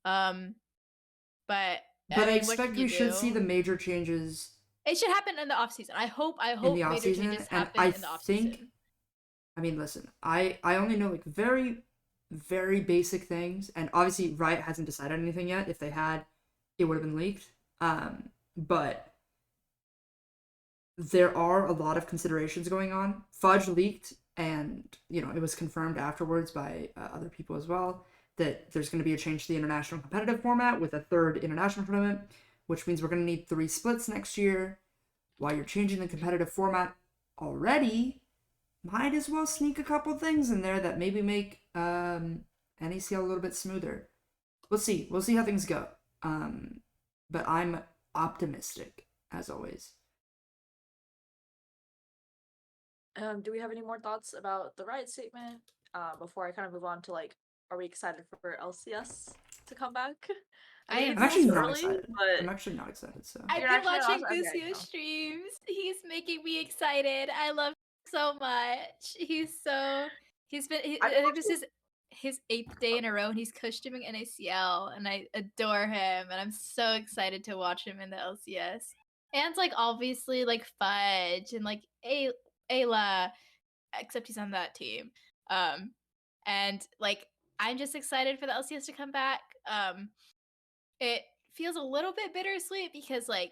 But I mean, expect we should see the major changes. It should happen in the off season. I hope in the major off season, changes and happen I in the off think. season. I mean, listen, I only know like very, very basic things, and obviously Riot hasn't decided anything yet. If they had, it would have been leaked. But there are a lot of considerations going on. Fudge leaked, and you know it was confirmed afterwards by other people as well that there's going to be a change to the international competitive format with a third international tournament, which means we're going to need 3 splits next year. While you're changing the competitive format already, might as well sneak a couple things in there that maybe make NACL a little bit smoother. We'll see how things go. But I'm optimistic as always. Do we have any more thoughts about the Riot statement before I kind of move on to like are we excited for LCS to come back? I I think am it's I'm actually still not early, excited. but I'm actually not excited. So I've you're been actually not. watching Okay, Lucio no. streams. He's making me excited. I love him so much. I've been I think this watching. is his 8th day in a row, and he's co-streaming NACL, and I adore him, and I'm so excited to watch him in the LCS. And like obviously like Fudge and like Ayla, except he's on that team. And like I'm just excited for the LCS to come back. It feels a little bit bittersweet because like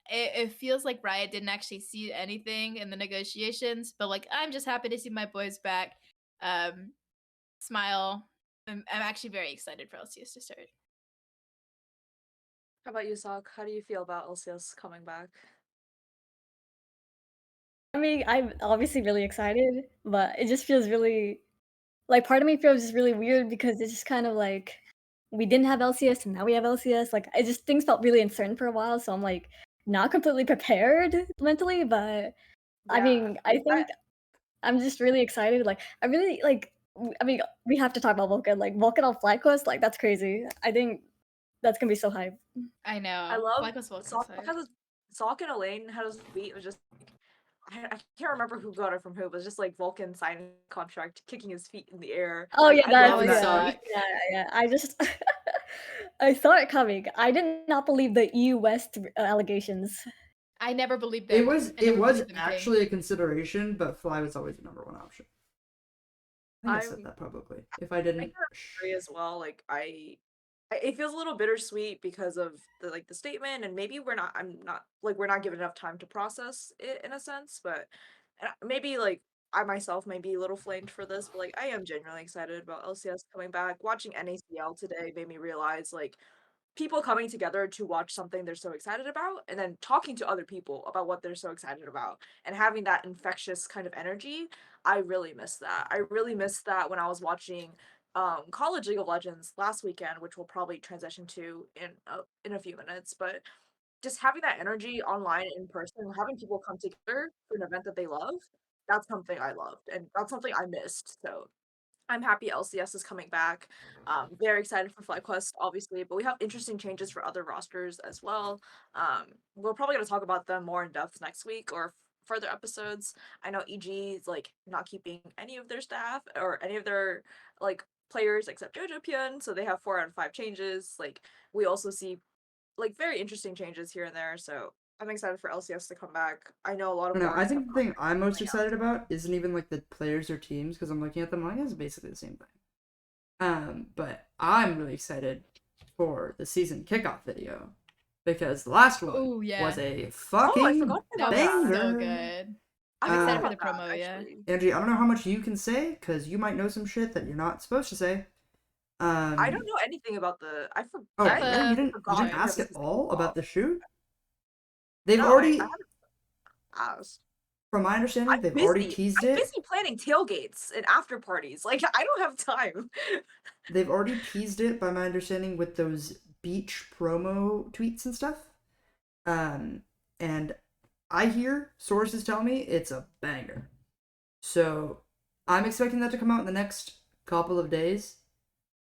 it feels like Riot didn't actually see anything in the negotiations, but like I'm just happy to see my boys back. Um, Smile. I'm actually very excited for LCS to start. How about you, Sok? How do you feel about LCS coming back? I mean, I'm obviously really excited, but it just feels really like part of me feels just really weird because it's just kind of like we didn't have LCS and now we have LCS. Like I just things felt really uncertain for a while, so I'm like not completely prepared mentally, but I Yeah, mean, I I think I'm just really excited. Like I really like I mean, we have to talk about Vulcan. Like Vulcan on FlyQuest, like that's crazy. I think that's gonna be so hype. I I know. love Black was welcome Sok inside. has a Sok and Elaine had a tweet. It was just I can't remember who got it from who, but it was just like Vulcan signing a contract, kicking his feet in the air. Oh yeah, I That love was that so. tweet. yeah. I just I saw it coming. I did not believe the EU West allegations. I never believed it them. was I never was believed them, King. actually a consideration, but Fly was always the number one option. I think I said I'm that publicly. If I I didn't, kind of agree as well. Like it feels a little bittersweet because of the statement, and maybe I'm not like we're not given enough time to process it in a sense, but maybe like I myself may be a little flamed for this, but like I am genuinely excited about LCS coming back. Watching NACL today made me realize like people coming together to watch something they're so excited about and then talking to other people about what they're so excited about and having that infectious kind of energy. I really miss that. I really missed that when I was watching college League of Legends last weekend, which we'll probably transition to in a few minutes, but just having that energy online in person, having people come together for an event that they love, that's something I loved and that's something I missed. So I'm happy LCS is coming back. Very excited for FlyQuest, obviously, but we have interesting changes for other rosters as well. We're probably going to talk about them more in depth next week or further episodes. I know EG is like not keeping any of their staff or any of their like players except Jojo Pyun, so they have 4 out of 5 changes. Like we also see like very interesting changes here and there. So I'm excited for LCS to come back. I know a lot I of don't know. I orgs have think the thing contracts I'm most coming out. excited about isn't even like the players or teams because I'm looking at them like it's basically the same thing. But I'm really excited for the season kickoff video because the last one Oh yeah. was a Oh, I fucking forgot That about was that. so banger. good. I I'm excited forgot for the about that, promo, yeah. actually. Angie, I don't know how much you can say because you might know some shit that you're not supposed to say. I don't know anything about the. Oh, Give yeah, a you didn't Forgot we have ask a at season all kickoff. about the shoot? They've No, I already, haven't asked. from my understanding, they've already teased I'm it. busy planning tailgates and after parties. Like I don't have time. They've already teased it, by my understanding, with those beach promo tweets and stuff. And I hear sources tell me it's a banger. So I'm expecting that to come out in the next couple of days.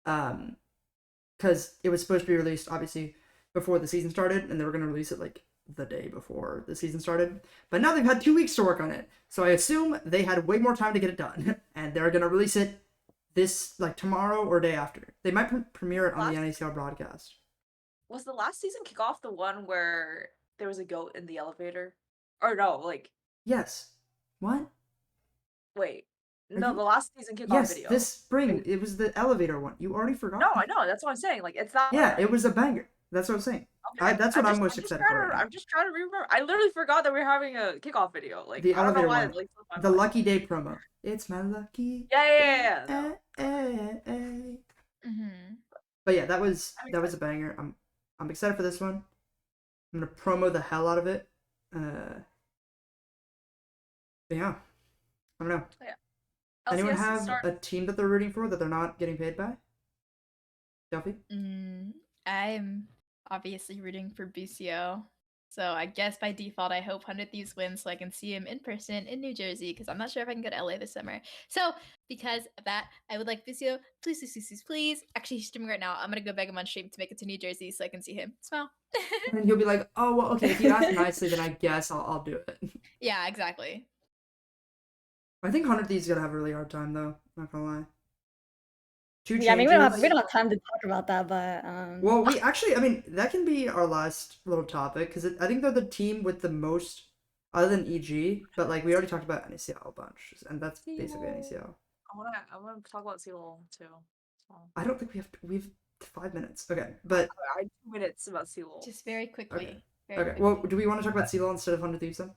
Because it was supposed to be released obviously before the season started, and they were gonna release it like the day before the season started. But now they've had 2 weeks to work on it, so I assume they had way more time to get it done, and they're gonna release it this like tomorrow or day after. They might premiere it on the NACL broadcast. Was the last season kickoff the one where there was a goat in the elevator? Or no, like Yes. What? wait. Are No, you? the last season kickoff Yes, video. this spring. Wait. It was the elevator one. You already No, forgot? I know. That's what I'm saying. Like it's that Yeah, one, it right? was a banger. That's what I'm saying. Okay. That's what I'm most excited for right now. I'm just trying to remember. I literally forgot that we were having a kickoff video. Like The I don't know elevator why. one. Like slipped my The mind. Lucky Day promo. It's my lucky Yeah. day. No. But yeah, that was I'm a banger. I'm excited for this one. I'm gonna promo the hell out of it. But yeah, I don't know. Yeah. Anyone LCS have start. a team that they're rooting for that they're not getting paid by? Delphi? I'm obviously rooting for BCO. So I guess by default, I hope 100 Thieves wins so I can see him in person in New Jersey because I'm not sure if I can go to LA this summer. So because of that, I would like Vicio, please. Actually, he's streaming right now. I'm going to go beg him on stream to make it to New Jersey so I can see him. Smile. And he'll be like, oh, well, okay, if you ask nicely, then I guess I'll do it. Yeah, exactly. I think 100 Thieves is going to have a really hard time, though. Not going to lie. Yeah, I mean, we don't have time to talk about that, but Well, we actually, I mean, that can be our last little topic because I think they're the team with the most, other than EG, but like we already talked about NACL a bunch, and that's basically NACL. I wanna talk about CLOL too. So. I don't think we've 5 minutes. Okay, but I 2 minutes about CLOL. Just very quickly. Okay. Very okay. quickly. Well, do we want to talk about CLOL instead of 100 Thieves then?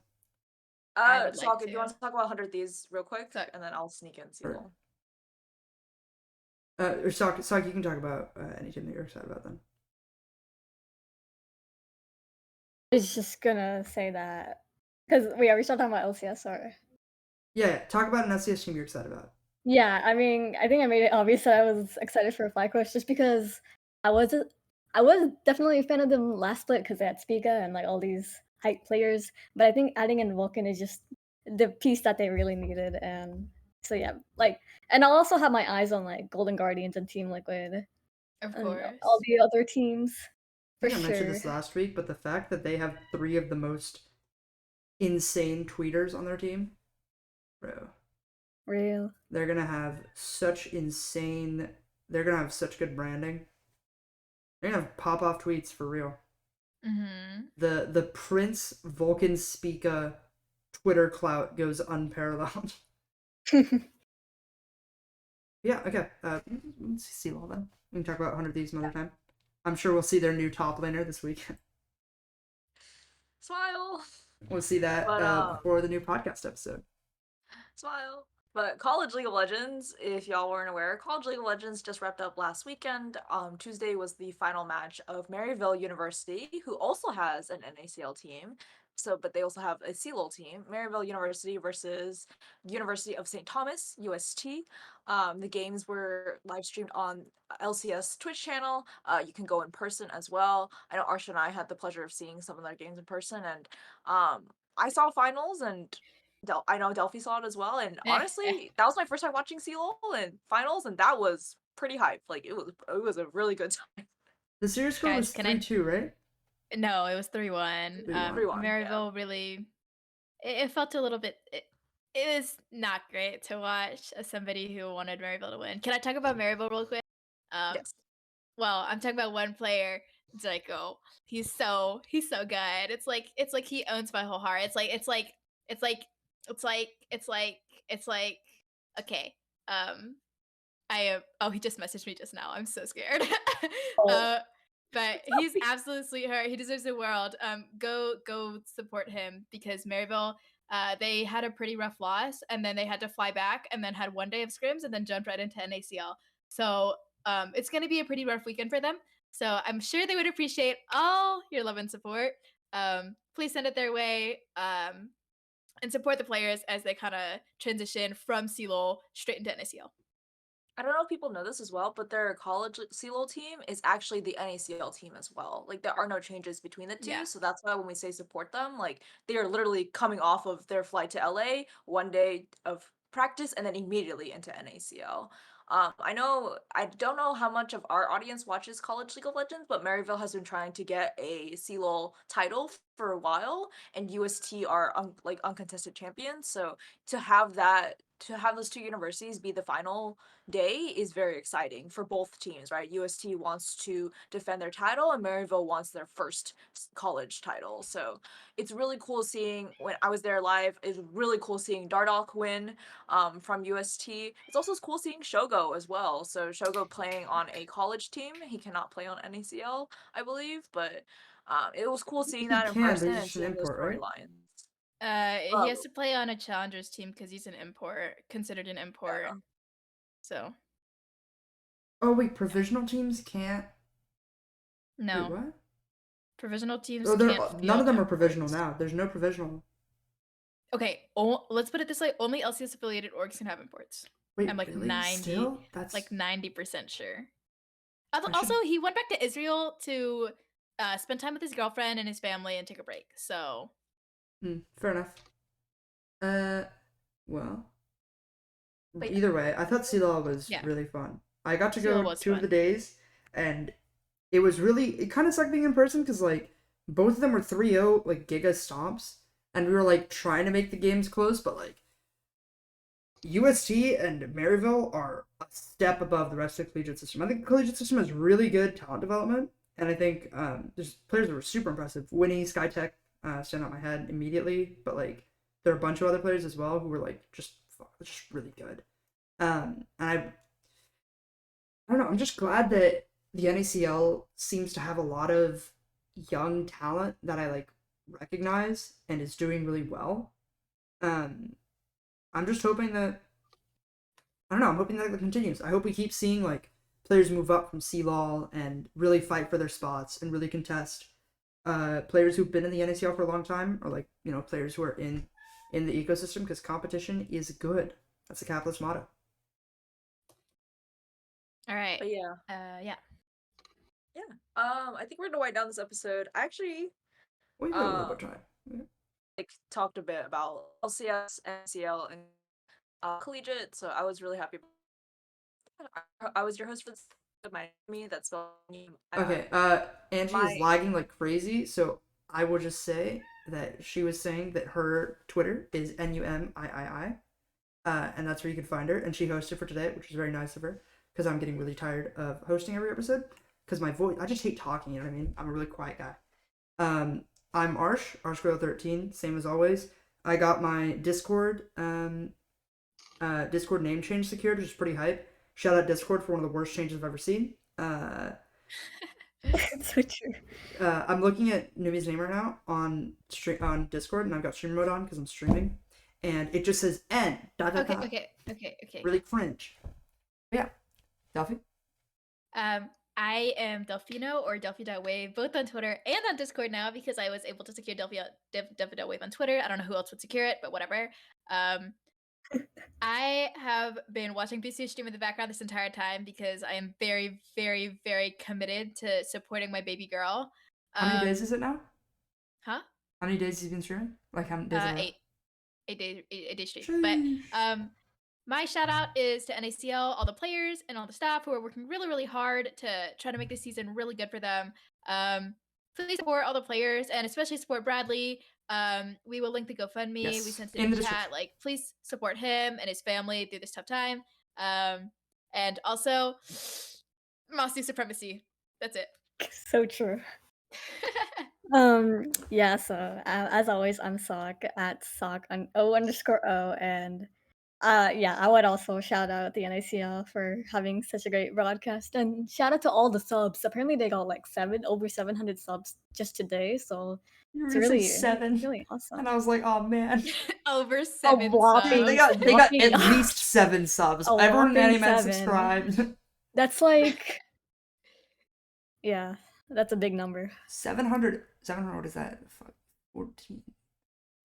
I would Salk, like do you want to talk about 100 Thieves real quick, So- and then I'll sneak in Sure. CLOL. Or Salk, you can talk about any team that you're excited about then. I was just gonna say that because are we still talking about LCS or? Yeah, talk about an LCS team you're excited about. Yeah, I mean, I think I made it obvious that I was excited for FlyQuest just because I was definitely a fan of them last split because they had Spica and like all these hype players. But I think adding in Vulcan is just the piece that they really needed, and so yeah, like, and I'll also have my eyes on like Golden Guardians and Team Liquid Of and course. all the other teams. I For think I mentioned sure. this last week, but the fact that they have 3 of the most insane tweeters on their team, bro. Real. They're gonna have such insane. They're gonna have such good branding. They're gonna have pop off tweets for real. Mm-hmm. The Prince Vulcan Spica Twitter clout goes unparalleled. Yeah. Okay. Let's see CLOL then. We can talk about 100 Thieves some other time. I'm sure we'll see their new top laner this week. Smile. We'll see that before the new podcast episode. Smile. But College League of Legends, if y'all weren't aware, College League of Legends just wrapped up last weekend. Tuesday was the final match of Maryville University, who also has an NACL team. But they also have a CLOL team, Maryville University versus University of St. Thomas, UST. The games were live streamed on LCS Twitch channel. You can go in person as well. I know Arsh and I had the pleasure of seeing some of their games in person, and I saw finals, and I know Delfi saw it as well, and honestly, that was my first time watching CLOL and finals, and that was pretty hype. Like it was a really good time. The series score Guys, was 3-2, right? No, it was 3-1. 3-1. Maryville really, it felt a little bit. It was not great to watch as somebody who wanted Maryville to win. Can I talk about Maryville real quick? Yes. Well, I'm talking about one player, Draco. He's so good. It's like he owns my whole heart. It's like okay. I am. Oh, he just messaged me just now. I'm so scared. But he's absolute sweetheart. He deserves the world. Go support him because Maryville, they had a pretty rough loss, and then they had to fly back, and then had 1 day of scrims, and then jumped right into NACL. So it's gonna be a pretty rough weekend for them. So I'm sure they would appreciate all your love and support. Please send it their way. And support the players as they kind of transition from CLOL straight into NACL. I don't know if people know this as well, but their college CLOL team is actually the NACL team as well. Like there are no changes between the two, Yeah. so that's why when we say support them, like they are literally coming off of their flight to LA, 1 day of practice, and then immediately into NACL. I don't know how much of our audience watches College League of Legends, but Maryville has been trying to get a CLOL title for a while, and UST are uncontested champions. So to have those two universities be the final day is very exciting for both teams, right? UST wants to defend their title, and Maryville wants their first college title. So it's really cool seeing, when I was there live, it's really cool seeing Dardoch win from UST. It's also cool seeing Shogo as well. So Shogo playing on a college team. He cannot play on NACL, I believe, but it was cool seeing that in person and seeing those storylines. He has to play on a challengers team because he's considered an import. Yeah. So. Oh wait, provisional teams can't. No. Wait, what? Provisional teams can't. None of them are provisional now. There's no provisional. Okay, let's put it this way: only LCS affiliated orgs can have imports. Wait, I'm like really? 90. Still? That's like 90% sure. Also, he went back to Israel to spend time with his girlfriend and his family and take a break. So Fair enough. Well, But either way, I thought CLAW was Yeah. really fun. I got to CLAW go was 2 of fun. the days, and it kind of sucked being in person because like both of them were 3-0 like giga stomps, and we were like trying to make the games close, but like UST and Maryville are a step above the rest of the collegiate system. I think the collegiate system has really good talent development, and I think there's players that were super impressive. Winnie, Skytech stand out my head immediately, but like there are a bunch of other players as well who were like just really good. And I don't know. I'm just glad that the NACL seems to have a lot of young talent that I like recognize and is doing really well. I'm just hoping that I'm hoping that continues. I hope we keep seeing like players move up from CLAW and really fight for their spots and really contest. Players who've been in the NACL for a long time, or like players who are in the ecosystem, because competition is good. That's the capitalist motto. all right. But yeah. Yeah. I think we're gonna wind down this episode. I actually We got a little bit of time. Yeah. like talked a bit about LCS, NACL, and collegiate, so I was really happy. I was your host for this. Me, that's spelled. Okay. Angie is lagging like crazy, so I will just say that she was saying that her Twitter is NUMIII, and that's where you can find her. And she hosted for today, which is very nice of her, because I'm getting really tired of hosting every episode. Because my voice, I just hate talking. You know what I mean? I'm a really quiet guy. I'm Arsh, Arshgirl13, same as always. I got my Discord Discord name change secured, which is pretty hype. Shout out Discord for one of the worst changes I've ever seen. So true. I'm looking at Numii's name right now on Discord, and I've got stream mode on because I'm streaming, and it just says N. Okay. Really cringe. Yeah, Delfi. I am Delfino or Delphi.wave, both on Twitter and on Discord now because I was able to secure Delphi.wave on Twitter. I don't know who else would secure it, but whatever. I have been watching BC stream in the background this entire time because I am very, very, very committed to supporting my baby girl. How many days is it now? Huh? How many days have you been streaming? Like how many days? 8 days straight. But my shout out is to NACL, all the players and all the staff who are working really, really hard to try to make this season really good for them. Please support all the players and especially support Bradley. We will link the GoFundMe. Yes, We sent it in the chat. Like, please support him and his family through this tough time. And also, Mossy supremacy. That's it. So true. Yeah, so as always, I'm Sock at Sock_O_O, and yeah, I would also shout out the NACL for having such a great broadcast, and shout out to all the subs. Apparently, they got like over 700 subs just today, so it's really 7, really awesome. and I was like, oh man, over 7 whopping- subs. they got at least 7 subs. A Everyone in whopping NAmen 7. subscribed. That's like, yeah, that's a big number. 700. What is that? 14.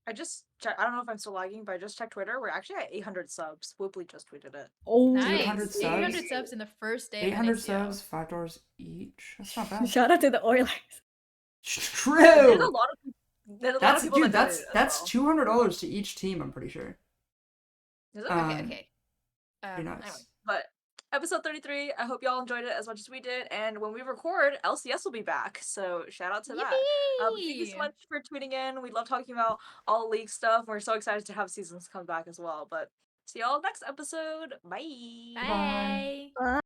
I just checked. I don't know if I'm still lagging, but I just checked Twitter. We're actually at 800 subs. Whoopley just tweeted it. Oh, Nice. 800 subs. 800 subs in the first day. 800 of subs, $5 each. That's not bad. Shout out to the Oilers. True. There's a lot of people that did it that's as well. $200 to each team. I'm pretty sure. Is it? Okay. Pretty nice. Anyway, but episode 33. I hope y'all enjoyed it as much as we did. And when we record, LCS will be back. So shout out to that. Thank you so Yippee! much for tuning in. We love talking about all league stuff. We're so excited to have seasons come back as well. But see y'all next episode. Bye. Bye. Bye.